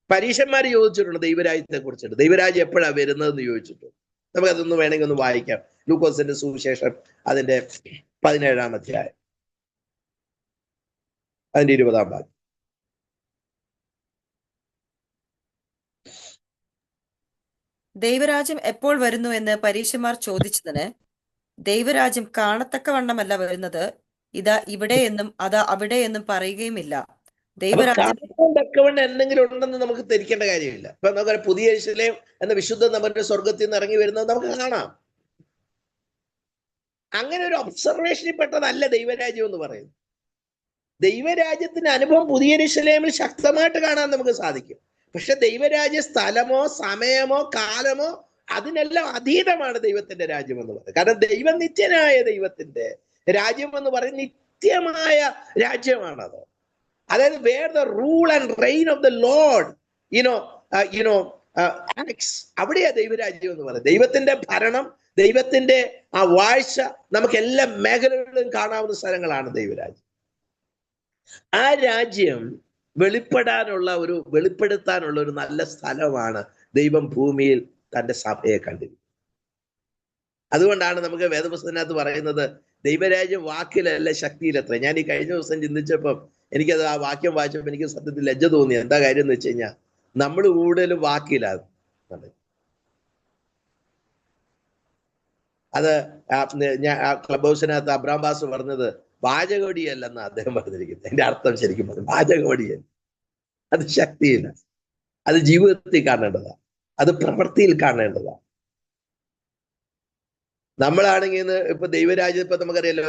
പരീക്ഷന്മാർ ചോദിച്ചിട്ടുണ്ട് ദൈവരാജ്യത്തെ കുറിച്ചിട്ട്, ദൈവരാജ്യം എപ്പോഴാണ് വരുന്നതെന്ന് ചോദിച്ചിട്ടുണ്ട്. നമുക്കതൊന്ന് വേണമെങ്കിൽ ഒന്ന് വായിക്കാം. ലൂക്കോസിന്റെ സുവിശേഷം അതിന്റെ 17-ാം അധ്യായം അതിന്റെ 20-ാം ഭാഗം. ദൈവരാജ്യം എപ്പോൾ വരുന്നു എന്ന് പരീക്ഷന്മാർ ചോദിച്ചതിന്, ദൈവരാജ്യം കാണത്തക്കവണ്ണമല്ല വരുന്നത്, ഇതാ ഇവിടെ എന്നും അതാ അവിടെ എന്നും പറയുകയുമില്ല. ദൈവരാജ്യം എന്തെങ്കിലും ഉണ്ടെന്ന് നമുക്ക് ധരിക്കേണ്ട കാര്യമില്ല. ഇപ്പൊ നമുക്ക് പുതിയ യെരൂശലേം എന്ന വിശുദ്ധ നമ്മുടെ സ്വർഗത്തിൽ നിന്ന് ഇറങ്ങി വരുന്നത് നമുക്ക് കാണാം. അങ്ങനെ ഒരു ഒബ്സർവേഷനിൽ പെട്ടതല്ല ദൈവരാജ്യം എന്ന് പറയുന്നത്. ദൈവരാജ്യത്തിന്റെ അനുഭവം പുതിയ യെരൂശലേമിൽ ശക്തമായിട്ട് കാണാൻ നമുക്ക് സാധിക്കും. പക്ഷെ ദൈവരാജ്യ സ്ഥലമോ സമയമോ കാലമോ അതിനെല്ലാം അതീതമാണ് ദൈവത്തിന്റെ രാജ്യം എന്ന് പറയുന്നത്. കാരണം ദൈവം നിത്യനായ ദൈവത്തിന്റെ രാജ്യം എന്ന് പറയുന്നത് നിത്യമായ രാജ്യമാണത്. അതായത് where the rule and reign of the lord acts, അവിടെയാ ദൈവരാജ്യം എന്ന് പറയുന്നത്. ദൈവത്തിന്റെ ഭരണം, ദൈവത്തിന്റെ ആ വാഴ്ച നമുക്ക് എല്ലാ മേഖലകളിലും കാണാവുന്ന സ്ഥലങ്ങളാണ് ദൈവരാജ്യം. ആ രാജ്യം വെളിപ്പെടുത്താനുള്ള ഒരു നല്ല സ്ഥലമാണ് ദൈവം ഭൂമിയിൽ തന്റെ സഭയെ കണ്ടിരുന്നത്. അതുകൊണ്ടാണ് നമുക്ക് വേദപുസ്തകത്തിനകത്ത് പറയുന്നത് ദൈവരാജ്യം വാക്കിലല്ല ശക്തിയിലത്ര. ഞാൻ ഈ കഴിഞ്ഞ ദിവസം ചിന്തിച്ചപ്പം എനിക്കത് ആ വാക്യം വായിച്ചപ്പോൾ എനിക്ക് സത്യത്തിൽ ലജ്ജ തോന്നി. എന്താ കാര്യം എന്ന് വെച്ച് കഴിഞ്ഞാൽ നമ്മൾ കൂടുതലും വാക്കിലാണ്. അത് ഞാൻ ക്ലബ് ഹൗസിനകത്ത് അബ്രാം ബാസ് പറഞ്ഞത് വാചകോടിയല്ലെന്ന് അദ്ദേഹം പറഞ്ഞിരിക്കുന്നത്. അതിന്റെ അർത്ഥം ശരിക്കും പറഞ്ഞു വാചകോടിയല്ല, അത് ശക്തിയില്ല. അത് ജീവിതത്തിൽ കാണേണ്ടതാണ്, അത് പ്രവൃത്തിയിൽ കാണേണ്ടതാണ്. നമ്മളാണെങ്കിൽ ഇപ്പൊ ദൈവരാജ്യം ഇപ്പൊ നമുക്കറിയാലോ,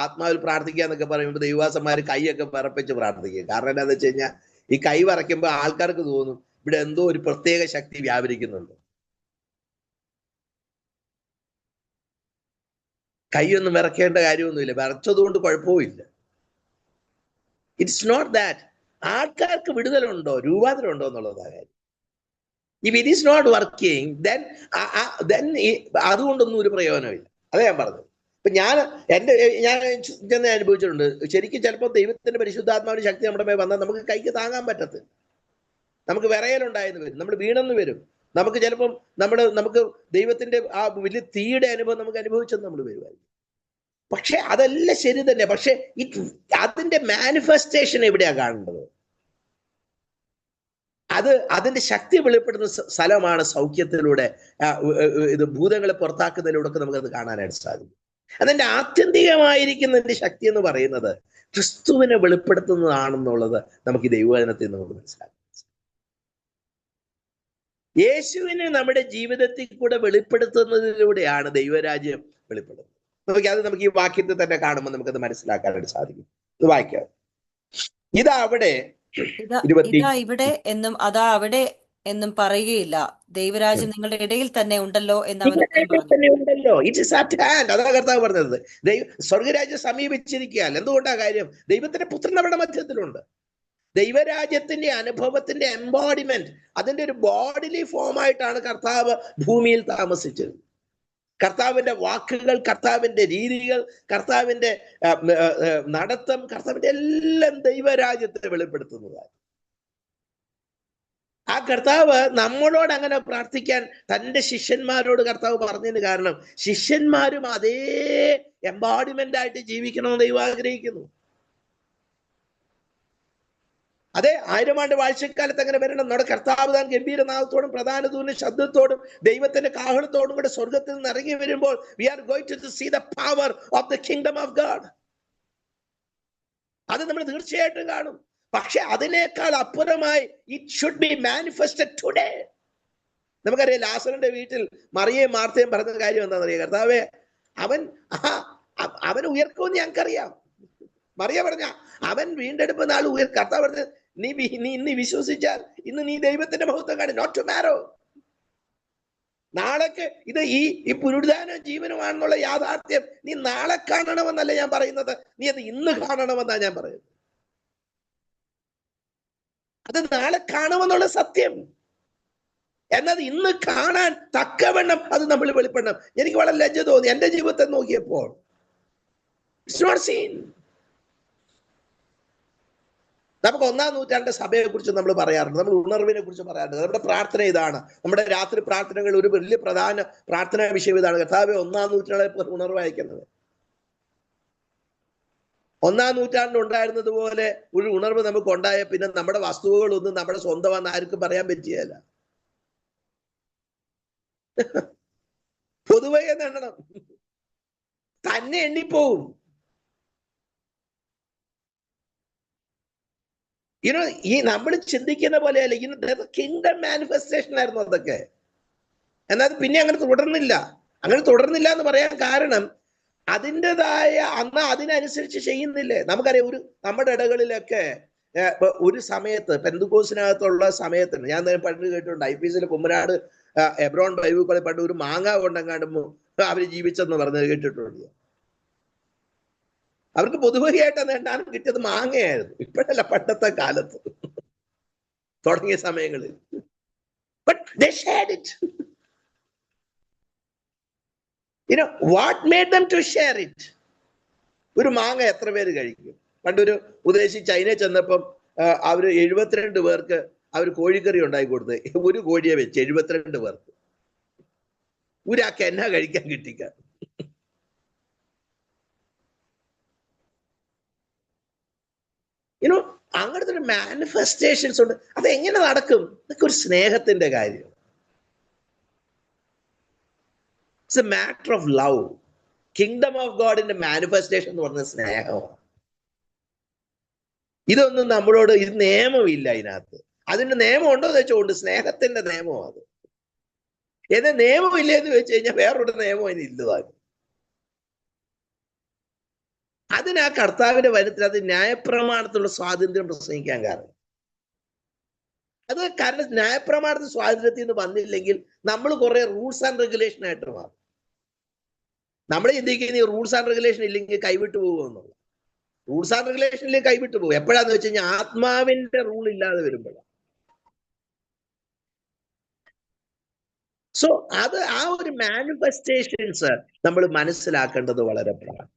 ആത്മാവിൽ പ്രാർത്ഥിക്കുക എന്നൊക്കെ പറയുമ്പോൾ ദൈവദാസന്മാർ കൈയൊക്കെ വിറപ്പിച്ച് പ്രാർത്ഥിക്കുക. കാരണം എന്താണെന്ന് വെച്ച് കഴിഞ്ഞാൽ ഈ കൈ വിറയ്ക്കുമ്പോൾ ആൾക്കാർക്ക് തോന്നും ഇവിടെ എന്തോ ഒരു പ്രത്യേക ശക്തി വ്യാപരിക്കുന്നുണ്ട്. കൈയൊന്നും വിറക്കേണ്ട കാര്യമൊന്നുമില്ല, വിറച്ചതുകൊണ്ട് കുഴപ്പമില്ല. It's not that. ആൾക്കാർക്ക് വിടുതലുണ്ടോ, രൂപാന്തരം ഉണ്ടോ എന്നുള്ളതാ കാര്യം. If it is not working then അതുകൊണ്ടൊന്നും ഒരു പ്രയോജനമില്ല. അതാ ഞാൻ പറഞ്ഞത്. ഇപ്പൊ ഞാൻ ചെന്ന് അനുഭവിച്ചിട്ടുണ്ട്. ശരിക്കും ചിലപ്പോൾ ദൈവത്തിന്റെ പരിശുദ്ധാത്മാവിന്റെ ശക്തി നമ്മുടെ മേൽ വന്നാൽ നമുക്ക് കൈക്ക് താങ്ങാൻ പറ്റത്തില്ല. നമുക്ക് വിറയലുണ്ടായെന്ന് വരും, നമ്മൾ വീണെന്ന് വരും, നമുക്ക് ചിലപ്പം നമുക്ക് ദൈവത്തിന്റെ ആ വലിയ തീയുടെ അനുഭവം നമുക്ക് അനുഭവിച്ചെന്ന് നമ്മൾ വരുമായിരിക്കും. പക്ഷെ അതെല്ലാം ശരി തന്നെ. പക്ഷെ അതിന്റെ മാനിഫെസ്റ്റേഷൻ എവിടെയാ കാണേണ്ടത്? അതിന്റെ ശക്തി വെളിപ്പെടുന്ന സ്ഥലമാണ് സൗഖ്യത്തിലൂടെ, ഇത് ഭൂതങ്ങളെ പുറത്താക്കുന്നതിലൂടെ ഒക്കെ നമുക്കത് കാണാനായിട്ട് സാധിക്കും. അതിന്റെ ആത്യന്തികമായിരിക്കുന്നതിന്റെ ശക്തി എന്ന് പറയുന്നത് ക്രിസ്തുവിനെ വെളിപ്പെടുത്തുന്നതാണെന്നുള്ളത് നമുക്ക് ഈ ദൈവവചനത്തിൽ നമുക്ക് മനസ്സിലാക്കാം. യേശുവിനെ നമ്മുടെ ജീവിതത്തിൽ കൂടെ വെളിപ്പെടുത്തുന്നതിലൂടെയാണ് ദൈവരാജ്യം വെളിപ്പെടുന്നത്. നമുക്ക് ഈ വാക്യത്തിൽ തന്നെ കാണുമ്പോൾ നമുക്കത് മനസ്സിലാക്കാനായിട്ട് സാധിക്കും. ഇത് വായിക്കാം. ഇതാ അവിടെ ഇതാ ഇവിടെ എന്നും അതാ അവിടെ എന്നും പറയുകയില്ല, ദൈവരാജ്യം നിങ്ങളുടെ ഇടയിൽ തന്നെ ഉണ്ടല്ലോ എന്ന് അവൻ ഉണ്ടല്ലോ. It is at hand. അതാ കർത്താവ് പറഞ്ഞത്. സ്വർഗരാജ്യം സമീപിച്ചിരിക്കാൻ. എന്തുകൊണ്ടാ കാര്യം? ദൈവത്തിന്റെ പുത്രൻ അവിടെ മധ്യത്തിലുണ്ട്. ദൈവരാജ്യത്തിന്റെ അനുഭവത്തിന്റെ എംബോഡിമെന്റ്, അതിന്റെ ഒരു ബോഡിലി ഫോം ആയിട്ടാണ് കർത്താവ് ഭൂമിയിൽ താമസിച്ചത്. കർത്താവിന്റെ വാക്കുകൾ, കർത്താവിന്റെ രീതികൾ, കർത്താവിന്റെ നടത്തം, കർത്താവിന്റെ എല്ലാം ദൈവരാജ്യത്തെ വെളിപ്പെടുത്തുന്നതാണ്. ആ കർത്താവ് നമ്മളോട് അങ്ങനെ പ്രാർത്ഥിക്കാൻ തന്റെ ശിഷ്യന്മാരോട് കർത്താവ് പറഞ്ഞതിന് കാരണം ശിഷ്യന്മാരും അതേ എംബോഡിമെന്റ് ആയിട്ട് ജീവിക്കണമെന്ന് ദൈവം ആഗ്രഹിക്കുന്നു. അതെ, 1000 ആണ്ട് വാഴ്ചക്കാലത്ത് അങ്ങനെ വരണം. നമ്മുടെ കർത്താവ് താൻ ഗംഭീരനാഥത്തോടും പ്രധാന ദൂതന്റെ ശബ്ദത്തോടും ദൈവത്തിന്റെ കാഹളത്തോടും കൂടെ സ്വർഗത്തിൽ നിന്ന് ഇറങ്ങി വരുമ്പോൾ we are going to see the power of the kingdom of God. അത് നമ്മൾ തീർച്ചയായിട്ടും കാണും. പക്ഷെ അതിനേക്കാൾ അപ്പുറമായി it should be manifested today. നമുക്കറിയാം, ലാസറിന്റെ വീട്ടിൽ മറിയയും മാർത്തയും പറഞ്ഞ കാര്യം എന്താണെന്നറിയാം? കർത്താവേ, അവൻ ഉയർക്കുമെന്ന് ഞങ്ങൾക്കറിയാം. മറിയ പറഞ്ഞ അവൻ വീണ്ടെടുപ്പ് നാൾ കർത്താവ് പറഞ്ഞ നീ ഇന്ന് വിശ്വസിച്ചാൽ ഇന്ന് നീ ദൈവത്തിന്റെ മഹത്വം കാണും. Not tomorrow. നാളേക്ക് ഇത് ഈ പുനരുദ്ധാന ജീവനുമാണെന്നുള്ള യാഥാർത്ഥ്യം നീ നാളെ കാണണമെന്നല്ല ഞാൻ പറയുന്നത്, നീ അത് ഇന്ന് കാണണമെന്നാ ഞാൻ പറയുന്നത്. അത് നാളെ കാണുമെന്നുള്ള സത്യം എന്നത് ഇന്ന് കാണാൻ തക്കവണ്ണം അത് നമ്മൾ വെളിപ്പെടണം. എനിക്ക് വളരെ ലജ്ജ തോന്നി എന്റെ ജീവിതത്തെ നോക്കിയപ്പോൾ. It's not seen. നമുക്ക് 1-ാം നൂറ്റാണ്ട് സഭയെ കുറിച്ച് നമ്മൾ പറയാറുണ്ട്, നമ്മൾ ഉണർവിനെ കുറിച്ച് പറയാറുണ്ട്. നമ്മുടെ പ്രാർത്ഥന ഇതാണ്. നമ്മുടെ രാത്രി പ്രാർത്ഥനകൾ ഒരു വലിയ പ്രധാന പ്രാർത്ഥനാ വിഷയം ഇതാണ്. കർത്താവേ, 1-ാം നൂറ്റാണ്ടിലെ ഉണർവ് അയക്കുന്നത്. 1-ാം നൂറ്റാണ്ടിൽ ഉണ്ടായിരുന്നത് പോലെ ഒരു ഉണർവ് നമുക്ക് ഉണ്ടായ പിന്നെ നമ്മുടെ വസ്തുവകളൊന്നും നമ്മുടെ സ്വന്തമാണെന്ന് ആർക്കും പറയാൻ പറ്റിയല്ല. പൊതുവെ എണ്ണണം, തന്നെ എണ്ണിപ്പോവും. ഈ നമ്മൾ ചിന്തിക്കുന്ന പോലെയല്ല. കിങ്ഡം മാനിഫെസ്റ്റേഷൻ ആയിരുന്നു അതൊക്കെ. എന്നാൽ പിന്നെ അങ്ങനെ തുടർന്നില്ല. എന്ന് പറയാൻ കാരണം അതിൻ്റെതായ അതിനനുസരിച്ച് ചെയ്യുന്നില്ലേ. നമുക്കറിയാം, നമ്മുടെ ഇടകളിലൊക്കെ ഒരു സമയത്ത് പെന്തക്കോസിനകത്തുള്ള സമയത്തിന് ഞാൻ പണ്ട് കേട്ടിട്ടുണ്ട്, IPCയിൽ കുമ്മനാട് എബ്രോൺ ബൈബിൾ കോളേജ് പണ്ട് ഒരു മാങ്ങ കൊണ്ടെങ്ങാണ്ടും അവര് ജീവിച്ചെന്ന് പറഞ്ഞത് കേട്ടിട്ടുണ്ട്. അവർക്ക് പൊതുവകയായിട്ട് നേടാനും കിട്ടിയത് മാങ്ങയായിരുന്നു. ഇപ്പോഴല്ല, പണ്ടത്തെ കാലത്ത് തുടങ്ങിയ സമയങ്ങളിൽ. But they shared it. What made them to share it? ഒരു മാങ്ങ എത്ര പേര് കഴിക്കും? പണ്ടൊരു ഉദ്ദേശി ചൈനയിൽ ചെന്നപ്പം അവര് 72 പേർക്ക് അവർ കോഴിക്കറി ഉണ്ടാക്കി കൊടുത്ത്. ഒരു കോഴിയെ വെച്ച് 72 പേർക്ക്. ഒരാൾക്ക് എന്നാ കഴിക്കാൻ കിട്ടിക്ക. അങ്ങനത്തെ ഒരു മാനിഫെസ്റ്റേഷൻസ് ഉണ്ട്. അത് എങ്ങനെ നടക്കും? ഇതൊക്കെ ഒരു സ്നേഹത്തിന്റെ കാര്യം. It's a matter of love. Kingdom of ഗോഡിന്റെ മാനിഫെസ്റ്റേഷൻ എന്ന് പറഞ്ഞ സ്നേഹമാണ്. ഇതൊന്നും നമ്മളോട് ഇത് നിയമമില്ല. അതിനകത്ത് അതിന് നിയമം ഉണ്ടോ എന്ന് വെച്ചാൽ ഉണ്ട്. സ്നേഹത്തിന്റെ നിയമം അത്. ഏത് നിയമം ഇല്ലെന്ന് വെച്ച് കഴിഞ്ഞാൽ വേറൊരു നിയമം അതിന് ഇല്ലതാണ്. അതിന് ആ കർത്താവിന്റെ വചനത്തിൽ അത് ന്യായപ്രമാണത്തിലുള്ള സ്വാതന്ത്ര്യം പ്രസംഗിക്കാൻ കാരണം. അത് കാരണം ന്യായപ്രമാണത്തിൽ സ്വാതന്ത്ര്യത്തിൽ നിന്ന് വന്നില്ലെങ്കിൽ നമ്മൾ കുറെ റൂൾസ് ആൻഡ് റെഗുലേഷൻ ആയിട്ട് മാറും. നമ്മൾ ചിന്തിക്കുന്ന ഈ റൂൾസ് ആൻഡ് റെഗുലേഷൻ ഇല്ലെങ്കിൽ കൈവിട്ടു പോകുമെന്നുള്ളത്. റൂൾസ് ആൻഡ് റെഗുലേഷനിലേക്ക് കൈവിട്ടു പോകും. എപ്പോഴാന്ന് വെച്ച് കഴിഞ്ഞാൽ ആത്മാവിന്റെ റൂൾ ഇല്ലാതെ വരുമ്പോഴാണ്. സോ അത് ആ ഒരു മാനിഫെസ്റ്റേഷൻസ് നമ്മൾ മനസ്സിലാക്കേണ്ടത് വളരെ പ്രധാനം.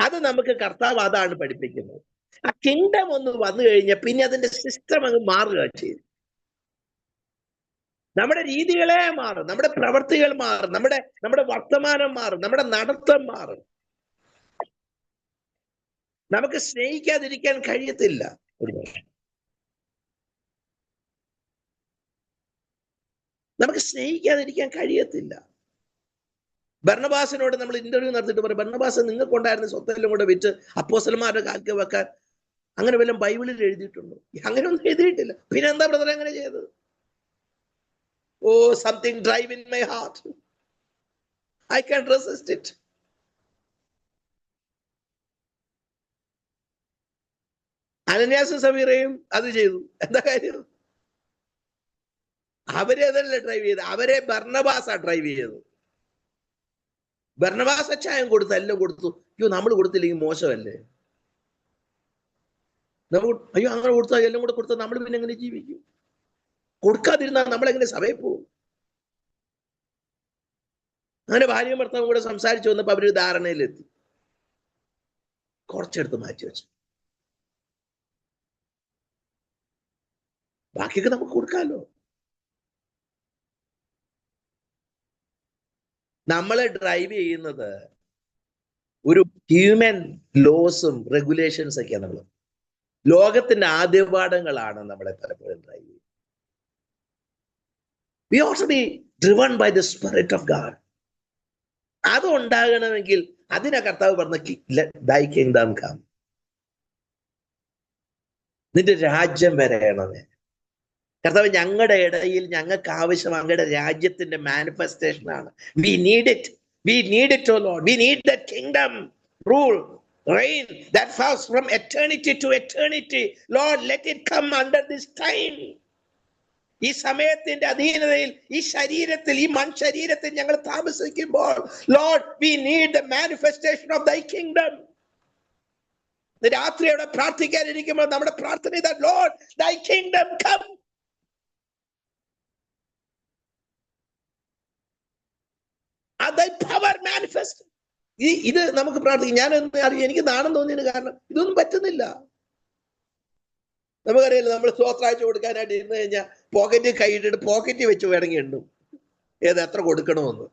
അത് നമുക്ക് കർത്താവ് അതാണ് പഠിപ്പിക്കുന്നത്. ആ കിങ്ഡം ഒന്ന് വന്നു കഴിഞ്ഞാൽ പിന്നെ അതിന്റെ സിസ്റ്റം അങ്ങ് മാറുക ചെയ്യും. നമ്മുടെ രീതികളെ മാറും, നമ്മുടെ പ്രവർത്തികൾ മാറും, നമ്മുടെ വർത്തമാനം മാറും, നമ്മുടെ നടത്തം മാറും. നമുക്ക് സ്നേഹിക്കാതിരിക്കാൻ കഴിയത്തില്ല. നമുക്ക് സ്നേഹിക്കാതിരിക്കാൻ കഴിയത്തില്ല. ബർണബാസിനോട് നമ്മൾ ഇന്റർവ്യൂ നടത്തിയിട്ട് പറയും, ബർണബാസ് നിങ്ങൾക്കുണ്ടായിരുന്ന സ്വത്തെല്ലാം കൂടെ വിറ്റ് അപ്പോസ്തലന്മാരുടെ കാൽക്ക് വെക്കാൻ അങ്ങനെ വല്ലതും ബൈബിളിൽ എഴുതിയിട്ടുണ്ടോ? അങ്ങനെ ഒന്നും എഴുതിയിട്ടില്ല. പിന്നെ എന്താ ബ്രദർ അങ്ങനെ ചെയ്തത്? Oh, something drive in my heart, I can resist it. അനന്യാസും സഫീറയും അത് ചെയ്തു. എന്താ കാര്യം? അവരെ അതല്ല ഡ്രൈവ് ചെയ്ത്, അവരെ ബർണബാസാ ഡ്രൈവ് ചെയ്തത്. ബർണബാസ് അച്ചായം കൊടുത്തു, എല്ലാം കൊടുത്തു. അയ്യോ, നമ്മൾ കൊടുത്തില്ലെങ്കിൽ മോശമല്ലേ? നമ്മൾ അയ്യോ അങ്ങനെ കൊടുത്താൽ എല്ലാം കൂടെ കൊടുത്താൽ നമ്മൾ പിന്നെ എങ്ങനെ ജീവിക്കും? കൊടുക്കാതിരുന്നാൽ നമ്മളെങ്ങനെ സഭയിൽ പോകും? അങ്ങനെ ഭാര്യയും ഭർത്താവും കൂടെ സംസാരിച്ചു വന്നപ്പോൾ അവരൊരു ധാരണയിലെത്തി. കുറച്ചെടുത്ത് മാറ്റി വെച്ചു, ബാക്കിയൊക്കെ നമുക്ക് കൊടുക്കാമല്ലോ. നമ്മളെ ഡ്രൈവ് ചെയ്യുന്നത് ഒരു ഹ്യൂമൻ ലോസും റെഗുലേഷൻസ് ഒക്കെയാണ്. നമ്മൾ ലോകത്തിന്റെ ആദ്യപാഠങ്ങളാണ് നമ്മളെ പലപ്പോഴും ഡ്രൈവ് ചെയ്യുന്നത്. We ought to be driven by the Spirit of God. അത് ഉണ്ടാകണമെങ്കിൽ അതിനെ കർത്താവ് പറഞ്ഞ thy kingdom come, നിന്റെ രാജ്യം വരയണമേ. കർത്താവ് ഞങ്ങളുടെ ഇടയിൽ ഞങ്ങൾക്ക് ആവശ്യം അങ്ങയുടെ രാജ്യത്തിന്റെ മാനിഫെസ്റ്റേഷൻ ആണ്. We need it. We need it, oh Lord. We need that kingdom rule, reign that falls from eternity to eternity. Lord, let it come under this time. ഈ സമയത്തിന്റെ അധീനതയിൽ, ഈ ശരീരത്തിൽ, ഈ മൺശരീരത്തിൽ ഞങ്ങൾ താമസിക്കുമ്പോൾ, Lord, we need the manifestation of thy kingdom. രാത്രി അവിടെ പ്രാർത്ഥിക്കാനിരിക്കുമ്പോൾ നമ്മുടെ പ്രാർത്ഥന ഇതാ, Lord, thy kingdom come. thy power manifest. ഇത് നമുക്ക് പ്രാർത്ഥിക്കാം. ഞാൻ അറിയാം, എനിക്ക് നാണം തോന്നിയതിന് കാരണം ഇതൊന്നും പറ്റുന്നില്ല. നമുക്കറിയാലോ, നമ്മൾ സ്വത്രാഴ്ച കൊടുക്കാനായിട്ട് ഇരുന്ന് കഴിഞ്ഞാൽ പോക്കറ്റിൽ കൈയിട്ടിട്ട് പോക്കറ്റിൽ വെച്ച് വേണമെങ്കിൽ എണ്ണും എത്ര കൊടുക്കണമെന്ന്.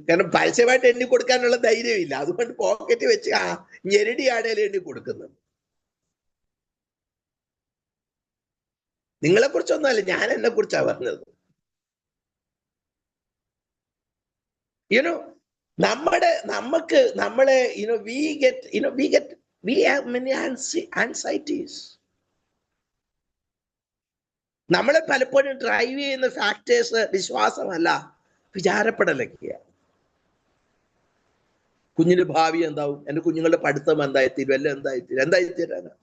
കാരണം പരസ്യമായിട്ട് എണ്ണി കൊടുക്കാനുള്ള ധൈര്യമില്ല. അതുകൊണ്ട് പോക്കറ്റിൽ വെച്ച് ഞെരടിയാണേലും എണ്ണി കൊടുക്കുന്നത്. നിങ്ങളെ കുറിച്ചൊന്നുമല്ല, ഞാൻ എന്നെ കുറിച്ചാണ് പറഞ്ഞത്. we have many anxieties. നമ്മളെ പലപ്പോഴും ഡ്രൈവ് ചെയ്യുന്ന ഫാക്ടേഴ്സ് വിശ്വാസമല്ല, വിചാരപ്പെടലൊക്കെയാണ്. കുഞ്ഞിന്റെ ഭാവി എന്താവും, എന്റെ കുഞ്ഞുങ്ങളുടെ പഠിത്തം എന്തായിത്തീരും, എല്ലാം എന്തായിത്തീരാനാ?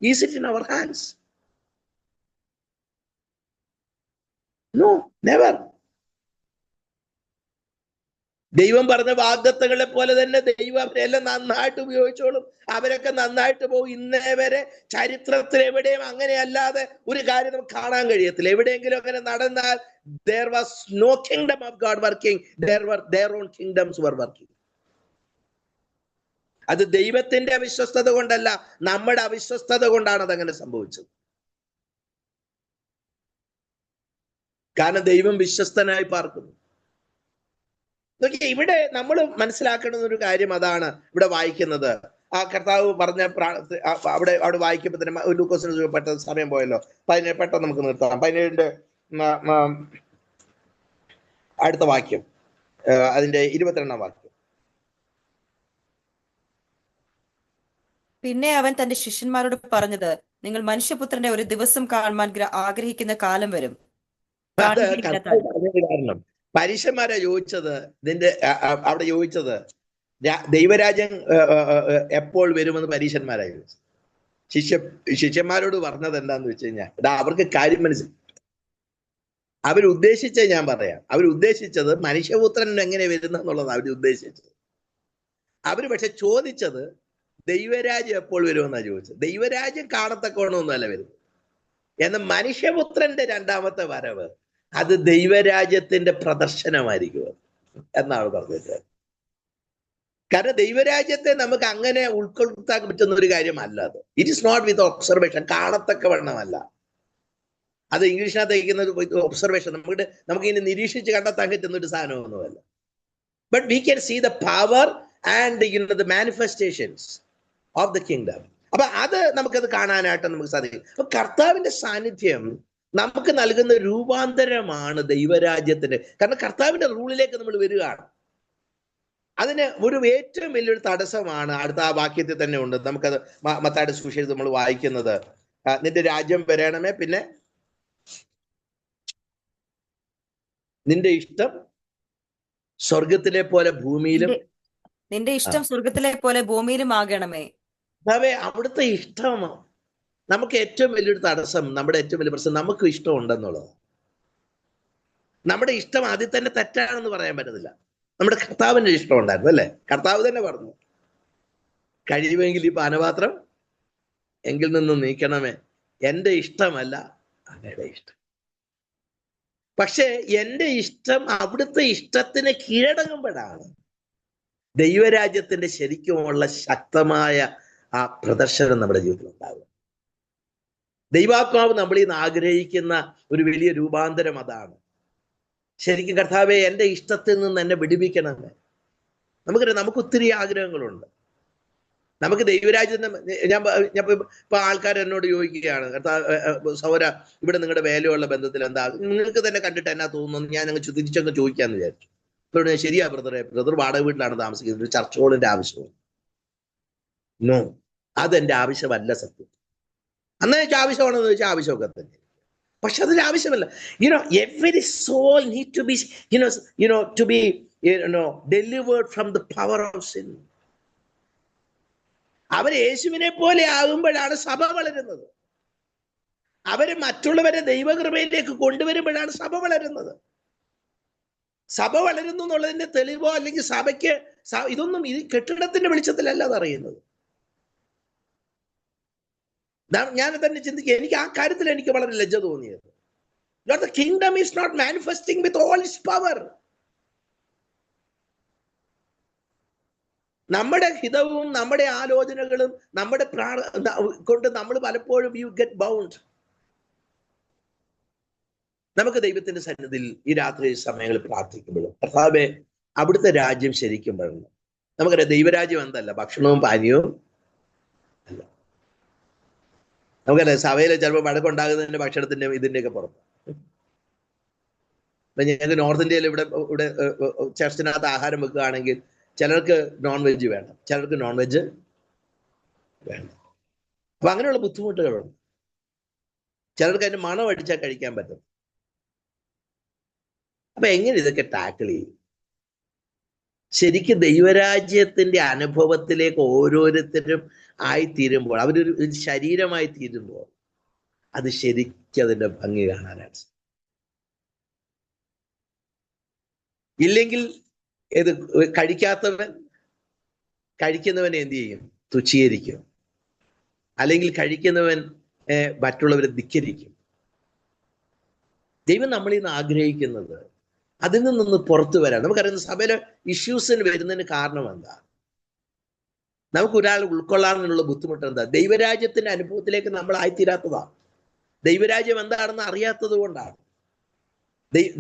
Is it in our hands? No, never. ദൈവം പറഞ്ഞ വാഗ്ദത്തങ്ങളെ പോലെ തന്നെ ദൈവം അവരെല്ലാം നന്നായിട്ട് ഉപയോഗിച്ചോളും. അവരൊക്കെ നന്നായിട്ട് പോകും. ഇന്നേ വരെ ചരിത്രത്തിൽ എവിടെയും അങ്ങനെയല്ലാതെ ഒരു കാര്യം നമുക്ക് കാണാൻ കഴിയത്തില്ല. എവിടെയെങ്കിലും അങ്ങനെ നടന്നാൽ there was no kingdom of God working, there were their own kingdoms were working. അത് ദൈവത്തിന്റെ അവിശ്വസ്തത കൊണ്ടല്ല, നമ്മുടെ അവിശ്വസ്തത കൊണ്ടാണ് അതങ്ങനെ സംഭവിച്ചത്. കാരണം ദൈവം വിശ്വസ്തനായി പാർക്കുന്നു. ഇവിടെ നമ്മൾ മനസ്സിലാക്കേണ്ടുന്ന ഒരു കാര്യം അതാണ് ഇവിടെ വായിക്കുന്നത്. ആ കർത്താവ് പറഞ്ഞ അവിടെ വായിക്കുമ്പോൾ തന്നെ ലൂക്കോസിന് പെട്ടെന്ന് സമയം പോയല്ലോ. പെട്ടെന്ന് നമുക്ക് നിർത്താം. 17 അടുത്ത വാക്യം, അതിന്റെ 22 വാക്യം. പിന്നെ അവൻ തന്റെ ശിഷ്യന്മാരോട് പറഞ്ഞത്, നിങ്ങൾ മനുഷ്യപുത്രന്റെ ഒരു ദിവസം കാണുവാൻ ആഗ്രഹിക്കുന്ന കാലം വരും, അത് കാണുകയില്ല കർത്താവ് താനും. പറഞ്ഞത് കാരണം പരീശന്മാരാ ചോദിച്ചത്, ഇതിന്റെ അവിടെ ചോദിച്ചത് ദൈവരാജ്യം എപ്പോൾ വരുമെന്ന് പരീശന്മാരാ ചോദിച്ചത്. ശിഷ്യന്മാരോട് പറഞ്ഞത് എന്താന്ന് വെച്ച് കഴിഞ്ഞാൽ അവർക്ക് കാര്യം മനസ്സിലായി. അവരുദ്ദേശിച്ചത് ഞാൻ പറയാം. അവരുദ്ദേശിച്ചത് മനുഷ്യപുത്രൻ എങ്ങനെ വരുന്ന എന്നുള്ളത് അവരുദ്ദേശിച്ചത്. അവര് പക്ഷെ ചോദിച്ചത് ദൈവരാജ്യം എപ്പോൾ വരുമെന്നാണ് ചോദിച്ചത്. ദൈവരാജ്യം കാണത്തക്കവണ്ണമൊന്നുമല്ല വരുന്നത്. എന്നാൽ മനുഷ്യപുത്രന്റെ രണ്ടാമത്തെ വരവ് അത് ദൈവരാജ്യത്തിന്റെ പ്രദർശനമായിരിക്കും എന്നാണ് പറഞ്ഞത്. കാരണം ദൈവരാജ്യത്തെ നമുക്ക് അങ്ങനെ ഉൾക്കൊള്ളുത്താൻ പറ്റുന്ന ഒരു കാര്യമല്ല അത്. It is not with observation, കാണത്തക്കവണ്ണമല്ല. അത് ഇംഗ്ലീഷിനകത്ത് വയ്ക്കുന്ന ഒബ്സർവേഷൻ നമുക്ക് ഇനി നിരീക്ഷിച്ച് കണ്ടെത്താൻ പറ്റുന്ന ഒരു സാധനമൊന്നുമല്ല. But we can see the power and the manifestations of the kingdom. അപ്പൊ അത് നമുക്കത് കാണാനായിട്ട് നമുക്ക് സാധിക്കും. അപ്പൊ കർത്താവിന്റെ സാന്നിധ്യം നമുക്ക് നൽകുന്ന രൂപാന്തരമാണ് ദൈവരാജ്യത്തിന്റെ. കാരണം കർത്താവിന്റെ റൂളിലേക്ക് നമ്മൾ വരികയാണ്. അതിന് ഒരു ഏറ്റവും വലിയൊരു തടസ്സമാണ് അടുത്ത ആ വാക്യത്തിൽ തന്നെ ഉണ്ട്. നമുക്കത് മത്തായിയുടെ സുവിശേഷത്തിൽ നമ്മൾ വായിക്കുന്നത്, നിന്റെ രാജ്യം വരണമേ, പിന്നെ നിന്റെ ഇഷ്ടം സ്വർഗത്തിലെ പോലെ ഭൂമിയിലും, നിന്റെ ഇഷ്ടം സ്വർഗത്തിലെ പോലെ ഭൂമിയിലും ആകണമേ. അതെ, അവിടുത്തെ ഇഷ്ടം നമുക്ക് ഏറ്റവും വലിയൊരു തടസ്സം, നമ്മുടെ ഏറ്റവും വലിയ പ്രശ്നം നമുക്ക് ഇഷ്ടം ഉണ്ടെന്നുള്ളത്. നമ്മുടെ ഇഷ്ടം ആദ്യം തന്നെ തെറ്റാണെന്ന് പറയാൻ പറ്റത്തില്ല. നമ്മുടെ കർത്താവിന്റെ ഇഷ്ടം ഉണ്ടായിരുന്നു അല്ലേ? കർത്താവ് തന്നെ പറഞ്ഞു, കഴിയുമെങ്കിൽ ഈ പാനപാത്രം എങ്കിൽ നിന്നും നീക്കണമേ, എൻ്റെ ഇഷ്ടമല്ല അങ്ങയുടെ ഇഷ്ടം. പക്ഷെ എൻ്റെ ഇഷ്ടം അവിടുത്തെ ഇഷ്ടത്തിന് കീഴടങ്ങുമ്പോഴാണ് ദൈവരാജ്യത്തിന്റെ ശരിക്കുമുള്ള ശക്തമായ ആ പ്രദർശനം നമ്മുടെ ജീവിതത്തിൽ ഉണ്ടാകും. ദൈവാത്മാവ് നമ്മളിൽ നിന്ന് ആഗ്രഹിക്കുന്ന ഒരു വലിയ രൂപാന്തരം അതാണ്. ശരിക്കും കർത്താവെ എൻ്റെ ഇഷ്ടത്തിൽ നിന്ന് എന്നെ വിടുവിക്കണമേ. നമുക്ക് ഒത്തിരി ആഗ്രഹങ്ങളുണ്ട്. നമുക്ക് ദൈവരാജ്യത്തെ ഞാൻ ഇപ്പൊ ആൾക്കാർ എന്നോട് ചോദിക്കുകയാണ്, സൗര ഇവിടെ നിങ്ങളുടെ വേലയുള്ള ബന്ധത്തിൽ എന്താ, നിങ്ങൾക്ക് തന്നെ കണ്ടിട്ട് എന്നാ തോന്നുന്നു, ഞാൻ അങ്ങ് തിരിച്ചങ്ങ് ചോദിക്കാന്ന് വിചാരിച്ചു. ഇപ്പൊ ശരിയാ ബ്രദർ വാടക വീട്ടിലാണ് താമസിക്കുന്നത്, ഒരു ചർച്ച് ഹോളിന്റെ ആവശ്യമാണ്. നോ, അതെന്റെ ആവശ്യമല്ല സത്യം. അന്ന് ചോദിച്ചാൽ ആവശ്യമാണെന്ന് ചോദിച്ചാൽ ആവശ്യമൊക്കെ തന്നെ, പക്ഷെ അതൊരു ആവശ്യമല്ല. Every soul need to be to be delivered from the power of sin. അവർ യേശുവിനെ പോലെ ആകുമ്പോഴാണ് സഭ വളരുന്നത്. അവര് മറ്റുള്ളവരെ ദൈവകൃപയിലേക്ക് കൊണ്ടുവരുമ്പോഴാണ് സഭ വളരുന്നത്. സഭ വളരുന്നു എന്നുള്ളതിന്റെ തെളിവോ അല്ലെങ്കിൽ സഭയ്ക്ക് ഇതൊന്നും ഈ കെട്ടിടത്തിന്റെ വെളിച്ചത്തിലല്ല അതറിയുന്നത്. ഞാൻ തന്നെ ചിന്തിക്കുക, എനിക്ക് ആ കാര്യത്തിൽ എനിക്ക് വളരെ ലജ്ജ തോന്നിയത്. The kingdom is not manifesting with all its power. നമ്മുടെ ഹിതവും നമ്മുടെ ആലോചനകളും നമ്മുടെ കൊണ്ട് നമ്മൾ പലപ്പോഴും യു ഗെറ്റ് ബൗണ്ട്. നമുക്ക് ദൈവത്തിന്റെ സന്നിധിയിൽ ഈ രാത്രി സമയങ്ങളിൽ പ്രാർത്ഥിക്കുമ്പോഴും കർത്താവേ അവിടുത്തെ രാജ്യം ശരിക്കും വരണം. നമുക്കറിയാം ദൈവരാജ്യം എന്തല്ല, ഭക്ഷണവും പാനീയവും അല്ല. നമുക്കറിയാം സഭയിൽ ചിലപ്പോൾ വഴക്കുണ്ടാകുന്നതിന്റെ ഭക്ഷണത്തിന്റെ ഇതിന്റെയൊക്കെ പുറത്ത്. ഇപ്പൊ ഞങ്ങൾക്ക് നോർത്ത് ഇന്ത്യയിൽ ഇവിടെ ചർച്ചിനകത്ത് ആഹാരം വെക്കുകയാണെങ്കിൽ ചിലർക്ക് നോൺ വെജ് വേണം, ചിലർക്ക് നോൺ വെജ് വേണം. അപ്പൊ അങ്ങനെയുള്ള ബുദ്ധിമുട്ടുകളുണ്ട്. ചിലർക്ക് അതിന്റെ മണം അടിച്ചാൽ കഴിക്കാൻ പറ്റും. അപ്പൊ എങ്ങനെ ഇതൊക്കെ ടാക്കിൾ ചെയ്യും? ശരിക്കും ദൈവരാജ്യത്തിന്റെ അനുഭവത്തിലേക്ക് ഓരോരുത്തരും ആയിത്തീരുമ്പോൾ, അവരൊരു ശരീരമായി തീരുമ്പോൾ അത് ശരിക്കും അതിന്റെ ഭംഗി കാണാനാണ്. ഇല്ലെങ്കിൽ ഇത് കഴിക്കുന്നവനെ എന്ത് ചെയ്യും? തുച്ഛീകരിക്കും. അല്ലെങ്കിൽ കഴിക്കുന്നവൻ മറ്റുള്ളവരെ ധിക്കരിക്കും. ദൈവം നമ്മളിൽ നിന്ന് ആഗ്രഹിക്കുന്നത് അതിൽ നിന്നൊന്ന് പുറത്തു വരാൻ. നമുക്കറിയുന്ന സഭയിലെ ഇഷ്യൂസിന് വരുന്നതിന് കാരണം എന്താ? നമുക്ക് ഒരാൾ ഉൾക്കൊള്ളാനുള്ള ബുദ്ധിമുട്ട് എന്താ? ദൈവരാജ്യത്തിന്റെ അനുഭവത്തിലേക്ക് നമ്മൾ ആയിത്തീരാത്തതാണ്. ദൈവരാജ്യം എന്താണെന്ന് അറിയാത്തത് കൊണ്ടാണ്.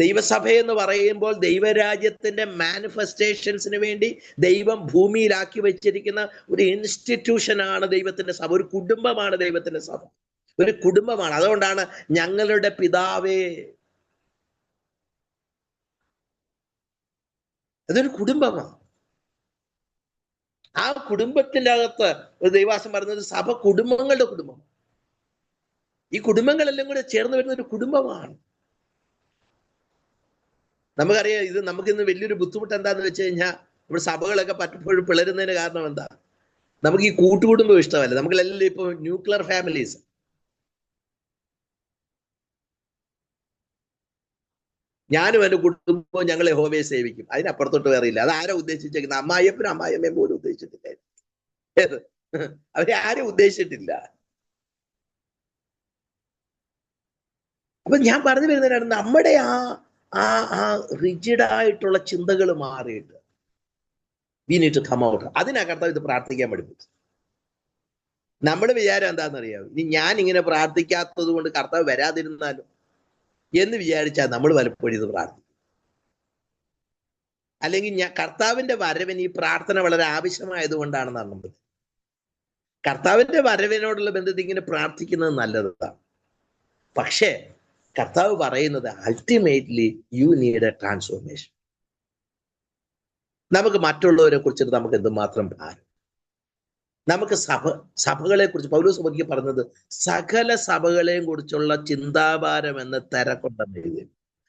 ദൈവസഭ എന്ന് പറയുമ്പോൾ ദൈവരാജ്യത്തിന്റെ മാനിഫെസ്റ്റേഷൻസിന് വേണ്ടി ദൈവം ഭൂമിയിലാക്കി വെച്ചിരിക്കുന്ന ഒരു ഇൻസ്റ്റിറ്റ്യൂഷനാണ് ദൈവത്തിന്റെ സഭ. ഒരു കുടുംബമാണ് ദൈവത്തിന്റെ സഭ, ഒരു കുടുംബമാണ്. അതുകൊണ്ടാണ് ഞങ്ങളുടെ പിതാവേ, അതൊരു കുടുംബമാണ്. ആ കുടുംബത്തിന്റെ അകത്ത് ഒരു ദൈവാസം പറയുന്നത് സഭ കുടുംബങ്ങളുടെ കുടുംബം. ഈ കുടുംബങ്ങളെല്ലാം കൂടെ ചേർന്ന് വരുന്ന ഒരു കുടുംബമാണ്. നമുക്കറിയാം, ഇത് നമുക്കിന്ന് വലിയൊരു ബുദ്ധിമുട്ട് എന്താന്ന് വെച്ച് കഴിഞ്ഞാൽ, നമ്മുടെ സഭകളൊക്കെ പലപ്പോഴും പിളരുന്നതിന് കാരണം എന്താ? നമുക്ക് ഈ കൂട്ടുകുടുംബം ഇഷ്ടമല്ല. നമുക്കെല്ലാം ഇപ്പൊ ന്യൂക്ലിയർ ഫാമിലീസ്. ഞാനും എന്റെ കുടുംബവും ഞങ്ങൾ യഹോവയെ സേവിക്കും, അതിനപ്പുറത്തോട്ട് വേറെ ഇല്ല. അത് ആരാ ഉദ്ദേശിച്ചേക്കുന്നത്? അമ്മായിയപ്പനും അമ്മായിയമ്മയും പോലും ഉദ്ദേശിച്ചിട്ടില്ല. ഏത്? അവരെ ആരും ഉദ്ദേശിച്ചിട്ടില്ല. അപ്പൊ ഞാൻ പറഞ്ഞു വരുന്നതിനാണ്, നമ്മുടെ ആ ആ ആ റിജിഡായിട്ടുള്ള ചിന്തകൾ മാറിയിട്ട് we need to come out. അതിനാ കർത്താവ് ഇത് പ്രാർത്ഥിക്കാൻ പഠിപ്പിച്ചു. നമ്മുടെ വിചാരം എന്താണെന്നറിയാം, ഇനി ഞാൻ ഇങ്ങനെ പ്രാർത്ഥിക്കാത്തത് കൊണ്ട് കർത്താവ് വരാതിരുന്നാലും എന്ന് വിചാരിച്ചാൽ നമ്മൾ പലപ്പോഴും ഇത് പ്രാർത്ഥിക്കും. അല്ലെങ്കിൽ കർത്താവിന്റെ വരവിന് ഈ പ്രാർത്ഥന വളരെ ആവശ്യമായത് കൊണ്ടാണെന്നാണ് നമ്മൾ. കർത്താവിന്റെ വരവിനോടുള്ള ബന്ധത്തിൽ ഇങ്ങനെ പ്രാർത്ഥിക്കുന്നത് നല്ലതാണ്. പക്ഷേ കർത്താവ് പറയുന്നത് ultimately you need A transformation. നമുക്ക് മറ്റുള്ളവരെ കുറിച്ചിട്ട് നമുക്ക് എന്തുമാത്രം ഭാരം. നമുക്ക് സഭകളെ കുറിച്ച് പൗലോസ് ഒരിക്കൽ പറഞ്ഞത്, സകല സഭകളെയും കുറിച്ചുള്ള ചിന്താഭാരം എന്ന തിരക്കുണ്ടെന്ന് എഴുതി.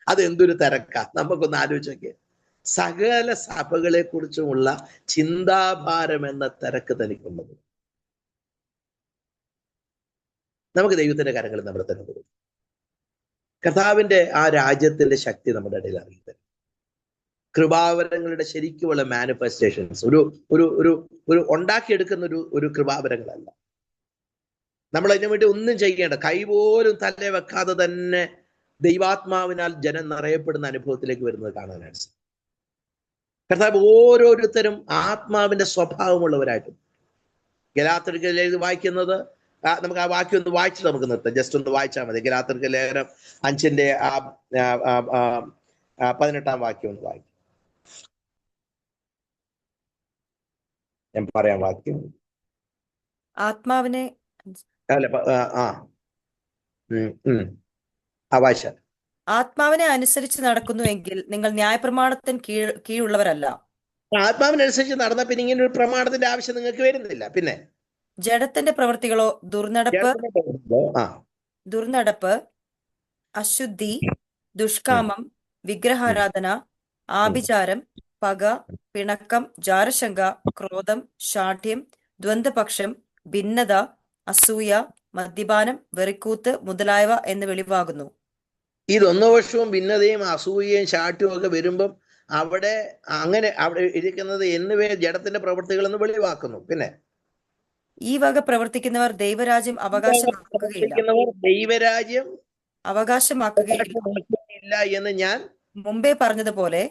അത് എന്തൊരു തിരക്കാ, നമുക്കൊന്ന് ആലോചിച്ചൊക്കെ. സകല സഭകളെ കുറിച്ചുമുള്ള ചിന്താഭാരം എന്ന തിരക്ക് തനിക്കുള്ളത്. നമുക്ക് ദൈവത്തിന്റെ കരങ്ങളിൽ നമ്മുടെ തന്നെ കൊടുക്കും. കർത്താവിന്റെ ആ രാജ്യത്തിന്റെ ശക്തി നമ്മുടെ ഇടയിൽ അറിയുന്നത്, കൃപാവരങ്ങളുടെ ശരിക്കുമുള്ള മാനിഫെസ്റ്റേഷൻസ് ഒരു ഒരു ഒരു ഒരു ഉണ്ടാക്കിയെടുക്കുന്ന ഒരു കൃപാവരങ്ങളല്ല. നമ്മൾ അതിനു വേണ്ടി ഒന്നും ചെയ്യേണ്ട, കൈപോലും തലേ വെക്കാതെ തന്നെ ദൈവാത്മാവിനാൽ ജനം നിറയപ്പെടുന്ന അനുഭവത്തിലേക്ക് വരുന്നത് കാണാനാണ്. കർത്താവ് ഓരോരുത്തരും ആത്മാവിന്റെ സ്വഭാവമുള്ളവരായിട്ടും. ഗലാത്യർക്ക് ലേഖനം വായിക്കുന്നത്, നമുക്ക് ആ വാക്യം ഒന്ന് വായിച്ചിട്ട് നമുക്ക് നിർത്താം. ജസ്റ്റ് ഒന്ന് വായിച്ചാൽ മതി. ഗലാത്യർക്ക് ലേഖനം 5 18 വാക്യം ഒന്ന് വായിക്കും. ഞാൻ പറയാം വാക്യം. ആത്മാവിനെ അല്ല, വായിച്ച. ആത്മാവിനെ അനുസരിച്ച് നടക്കുന്നുവെങ്കിൽ നിങ്ങൾ ന്യായപ്രമാണത്തിന് കീഴുള്ളവരല്ല. ആത്മാവിനനുസരിച്ച് നടന്ന പിന്നെ ഇങ്ങനെ ഒരു പ്രമാണത്തിന്റെ ആവശ്യം നിങ്ങൾക്ക് വരുന്നില്ല. പിന്നെ ജഡത്തിന്റെ പ്രവൃത്തികളോ ദുർനടപ്പ്, അശുദ്ധി, ദുഷ്കാമം, വിഗ്രഹാരാധന, ആഭിചാരം, പക, പിണക്കം, ജാരശങ്ക, ക്രോധം, ശാഠ്യം, ദ്വന്ദ്പക്ഷം, ഭിന്നത, അസൂയ, മദ്യപാനം, വെറിക്കൂത്ത് മുതലായവ എന്ന് വെളിവാകുന്നു. ഈ ദ്വന്ദ്വപക്ഷവും ഭിന്നതയും അസൂയയും ശാഠ്യവും ഒക്കെ വരുമ്പം അവിടെ ഇരിക്കുന്നത് എന്നിവയെ ജഡത്തിന്റെ പ്രവൃത്തികൾ എന്ന് വെളിവാക്കുന്നു. പിന്നെ ഈ വക പ്രവർത്തിക്കുന്നവർ ദൈവരാജ്യം അവകാശമാക്കുകയില്ല എന്ന് ഞാൻ മുമ്പേ പറഞ്ഞതുപോലെ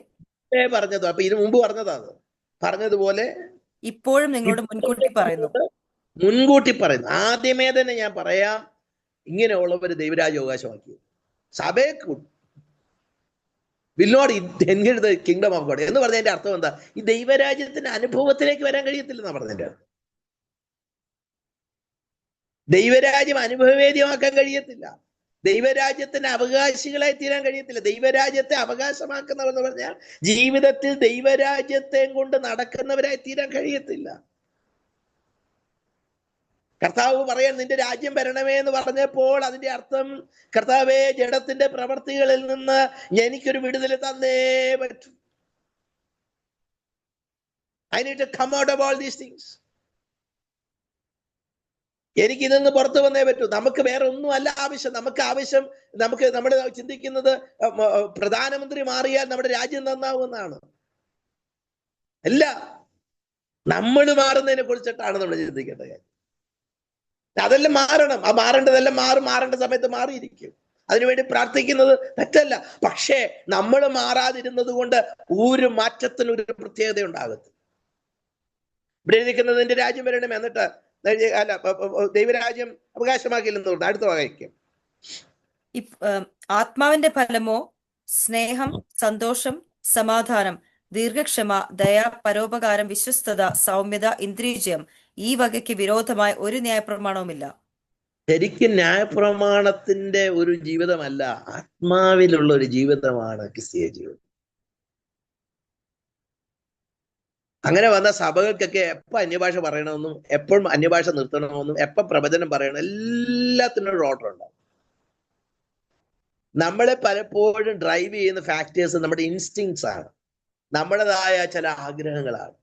അപ്പൊ ഇത് മുമ്പ് പറഞ്ഞതുപോലെ ഇപ്പോഴും നിങ്ങളോട് മുൻകൂട്ടി പറയുന്നു. ആദ്യമേ തന്നെ ഞാൻ പറയാം, ഇങ്ങനെയുള്ളവർ ദൈവരാജ്യം അവകാശമാക്കി സഭയെ will not inherit the kingdom of God എന്ന് പറഞ്ഞതിന്റെ അർത്ഥം എന്താ? ഈ ദൈവരാജ്യത്തിന്റെ അനുഭവത്തിലേക്ക് വരാൻ കഴിയത്തില്ലെന്നാണ് പറഞ്ഞതിന്റെ അർത്ഥം. ദൈവരാജ്യം അനുഭവവേദ്യമാക്കാൻ കഴിയത്തില്ല. ദൈവരാജ്യത്തിന്റെ അവകാശികളായി തീരാൻ കഴിയത്തില്ല. ദൈവരാജ്യത്തെ അവകാശമാക്കുന്നവർ എന്ന് പറഞ്ഞാൽ ജീവിതത്തിൽ ദൈവരാജ്യത്തെ കൊണ്ട് നടക്കുന്നവരായി തീരാൻ കഴിയത്തില്ല. കർത്താവ് പറയാൻ നിന്റെ രാജ്യം വരണമേ എന്ന് പറഞ്ഞപ്പോൾ അതിന്റെ അർത്ഥം, കർത്താവേ, ജഡത്തിന്റെ പ്രവർത്തികളിൽ നിന്ന് എനിക്കൊരു വിടുതൽ തന്നേ പറ്റൂ. I need to come out of all these things. എനിക്ക് ഇതിന്ന് പുറത്തു വന്നേ പറ്റൂ. നമുക്ക് വേറെ ഒന്നും അല്ല ആവശ്യം. നമ്മൾ ചിന്തിക്കുന്നത് പ്രധാനമന്ത്രി മാറിയാൽ നമ്മുടെ രാജ്യം നന്നാവുമെന്നാണ്. അല്ല, നമ്മൾ മാറുന്നതിനെ കുറിച്ചിട്ടാണ് നമ്മൾ ചിന്തിക്കേണ്ട കാര്യം. അതെല്ലാം മാറണം. ആ മാറേണ്ടതെല്ലാം മാറേണ്ട സമയത്ത് മാറിയിരിക്കും. അതിനുവേണ്ടി പ്രാർത്ഥിക്കുന്നത് തെറ്റല്ല. പക്ഷേ നമ്മൾ മാറാതിരുന്നത് കൊണ്ട് ഒരു മാറ്റത്തിനൊരു പ്രത്യേകത ഉണ്ടാകത്തില്ല. ഇവിടെ ഇരിക്കുന്നത് നിന്റെ രാജ്യം വരണം, എന്നിട്ട് അല്ല ദൈവരാജ്യം അവകാശമാക്കില്ലെന്ന് പറഞ്ഞു. അടുത്ത വായിക്കാം. ആത്മാവിന്റെ ഫലമോ സ്നേഹം, സന്തോഷം, സമാധാനം, ദീർഘക്ഷമ, ദയ, പരോപകാരം, വിശ്വസ്തത, സൗമ്യത, ഇന്ദ്രിയജയം. ഈ വകയ്ക്ക് വിരോധമായ ഒരു ന്യായപ്രമാണവുമില്ല. ശരിക്കും ന്യായപ്രമാണത്തിന്റെ ഒരു ജീവിതമല്ല, ആത്മാവിലുള്ള ഒരു ജീവിതമാണ് ക്രിസ്തീയ ജീവിതം. അങ്ങനെ വന്ന സഭകൾക്കൊക്കെ എപ്പോൾ അന്യഭാഷ പറയണമെന്നും എപ്പോഴും അന്യഭാഷ നിർത്തണമെന്നും എപ്പോൾ പ്രവചനം പറയണം, എല്ലാത്തിനും ഒരു ഓർഡർ ഉണ്ടാവും. നമ്മളെ പലപ്പോഴും ഡ്രൈവ് ചെയ്യുന്ന ഫാക്ടേഴ്സ് നമ്മുടെ ഇൻസ്റ്റിങ്സ് ആണ്, നമ്മുടേതായ ചില ആഗ്രഹങ്ങളാണ്,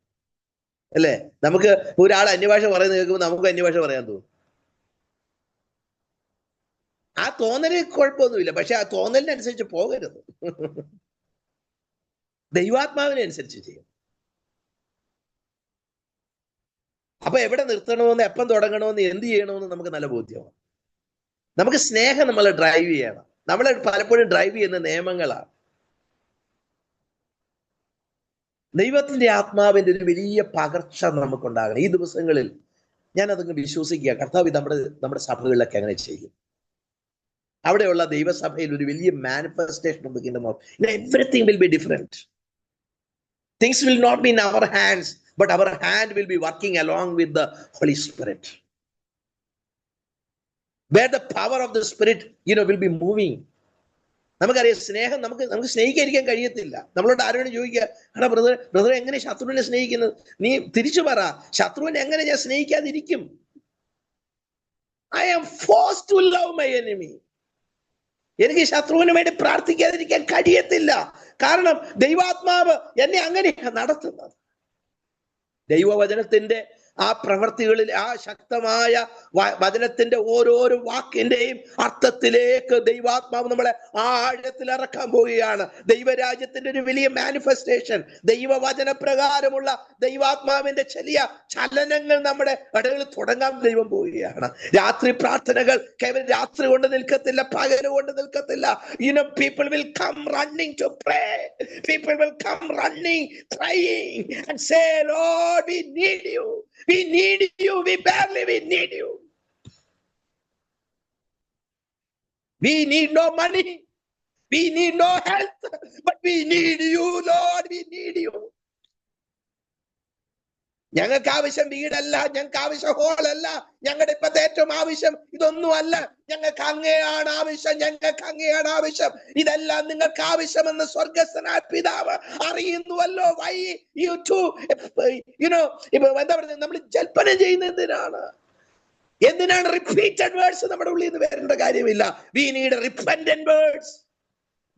അല്ലേ? നമുക്ക് ഒരാൾ അന്യഭാഷ പറയുന്നത് കേൾക്കുമ്പോൾ നമുക്ക് അന്യഭാഷ പറയാൻ തോന്നും. ആ തോന്നല് കുഴപ്പമൊന്നുമില്ല, പക്ഷെ ആ തോന്നലിനനുസരിച്ച് പോകരുത്. ദൈവാത്മാവിനനുസരിച്ച് ചെയ്യും. അപ്പൊ എവിടെ നിർത്തണമെന്ന്, എപ്പം തുടങ്ങണമെന്ന്, എന്ത് ചെയ്യണമെന്ന് നമുക്ക് നല്ല ബോധ്യമാണ്. നമുക്ക് സ്നേഹം നമ്മളെ ഡ്രൈവ് ചെയ്യണം. നമ്മളെ പലപ്പോഴും ഡ്രൈവ് ചെയ്യുന്ന നിയമങ്ങളാണ്. ദൈവത്തിന്റെ ആത്മാവിന്റെ ഒരു വലിയ പകർച്ച നമുക്കുണ്ടാകണം ഈ ദിവസങ്ങളിൽ. ഞാൻ അതങ്ങ് വിശ്വസിക്കുക, കർത്താവ് നമ്മുടെ സഭകളിലൊക്കെ അങ്ങനെ ചെയ്യും. അവിടെയുള്ള ദൈവസഭയിൽ ഒരു വലിയ manifestation of the kingdom of, everything will be different. Things will not be in our hands, but our hand will be working along with the Holy Spirit, where the power of the Spirit will be moving. നമുക്കറിയാം, സ്നേഹം നമുക്ക് സ്നേഹിക്കാതിരിക്കാൻ കഴിയത്തില്ല. നമ്മളോട് ആരോടും ചോദിക്കുക, എടാ brother എങ്ങനെ ശത്രുവിനെ സ്നേഹിക്കുന്നത്? നീ തിരിച്ചു പറ, ശത്രുവിനെ എങ്ങനെ ഞാൻ സ്നേഹിക്കാതിരിക്കും? I am forced to love my enemy. എനിക്ക് ശത്രുവിന് വേണ്ടി പ്രാർത്ഥിക്കാതിരിക്കാൻ കഴിയത്തില്ല. കാരണം ദൈവാത്മാവ് എന്നെ അങ്ങനെയാണ് നടത്തുന്നത്. ദൈവവചനത്തിന്റെ ആ പ്രവൃത്തികളിൽ, ആ ശക്തമായ വചനത്തിന്റെ ഓരോരോ വാക്കിന്റെയും അർത്ഥത്തിലേക്ക് ദൈവാത്മാവ് നമ്മളെ ആഴത്തിൽ ഇറക്കാൻ പോവുകയാണ്. ദൈവരാജ്യത്തിന്റെ ഒരു വലിയ മാനിഫെസ്റ്റേഷൻ, ദൈവവചന പ്രകാരമുള്ള ദൈവാത്മാവിന്റെ ചെറിയ ചലനങ്ങൾ നമ്മുടെ ഇടയിൽ തുടങ്ങാൻ ദൈവം പോവുകയാണ്. രാത്രി പ്രാർത്ഥനകൾ കേവലം രാത്രി കൊണ്ട് നിൽക്കത്തില്ല, പകല് കൊണ്ട് നിൽക്കത്തില്ല. People will come running to pray. People will come running, crying and say, Lord, we need you. We need you. We need you. We need no money. We need no health. But we need you, Lord. We need you. ഞങ്ങൾക്ക് ആവശ്യം വീടല്ല, ഞങ്ങൾക്ക് ആവശ്യം ഹോളല്ല, ഞങ്ങളുടെ ഇപ്പത്തെ ഏറ്റവും ആവശ്യം ഇതൊന്നുമല്ല. ഞങ്ങൾക്ക് അങ്ങയാണ് ആവശ്യം, ഞങ്ങൾക്ക് അങ്ങയാണ് ആവശ്യം. ഇതെല്ലാം നിങ്ങൾക്ക് ആവശ്യമെന്ന് സ്വർഗസ്ഥനായ പിതാവ് അറിയുന്നുവല്ലോ. വൈ യു ടു ഇപ്പൊ എന്താ പറയുന്നത്, നമ്മൾ ജൽപ്പന ചെയ്യുന്ന എന്തിനാണ് റിപ്പീറ്റഡ് വേർഡ്സ് നമ്മുടെ ഉള്ളിൽ നിന്ന് വരേണ്ട കാര്യമില്ല. We need repentant words.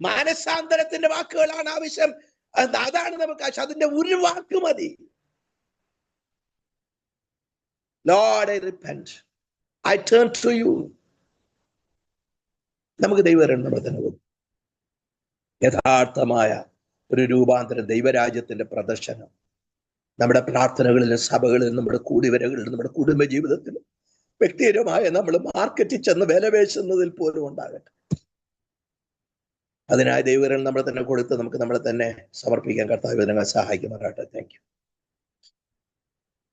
മാനസാന്തരത്തിന്റെ വാക്കുകളാണ് ആവശ്യം. അതാണ് നമുക്ക് ആവശ്യം. അതിന്റെ ഒരു വാക്ക് മതി. Lord, I repent. I turn to you. നമുക്ക് ദൈവം യഥാർത്ഥമായ ഒരു രൂപാന്തരം, ദൈവരാജ്യത്തിന്റെ പ്രദർശനം നമ്മുടെ പ്രാർത്ഥനകളിലും സഭകളിലും നമ്മുടെ കൂടിവരകളിലും നമ്മുടെ കുടുംബ ജീവിതത്തിലും വ്യക്തിപരമായ നമ്മൾ മാർക്കറ്റിൽ ചെന്ന് വിലപേശുന്നതിൽ പോലും ഉണ്ടാകട്ടെ. അതിനായി ദൈവം നമ്മളെ തന്നെ കൊടുത്ത് നമുക്ക് നമ്മളെ തന്നെ സമർപ്പിക്കാൻ കർത്താവ് ഞങ്ങൾ സഹായിക്കുമാറാട്ടെ. Thank you.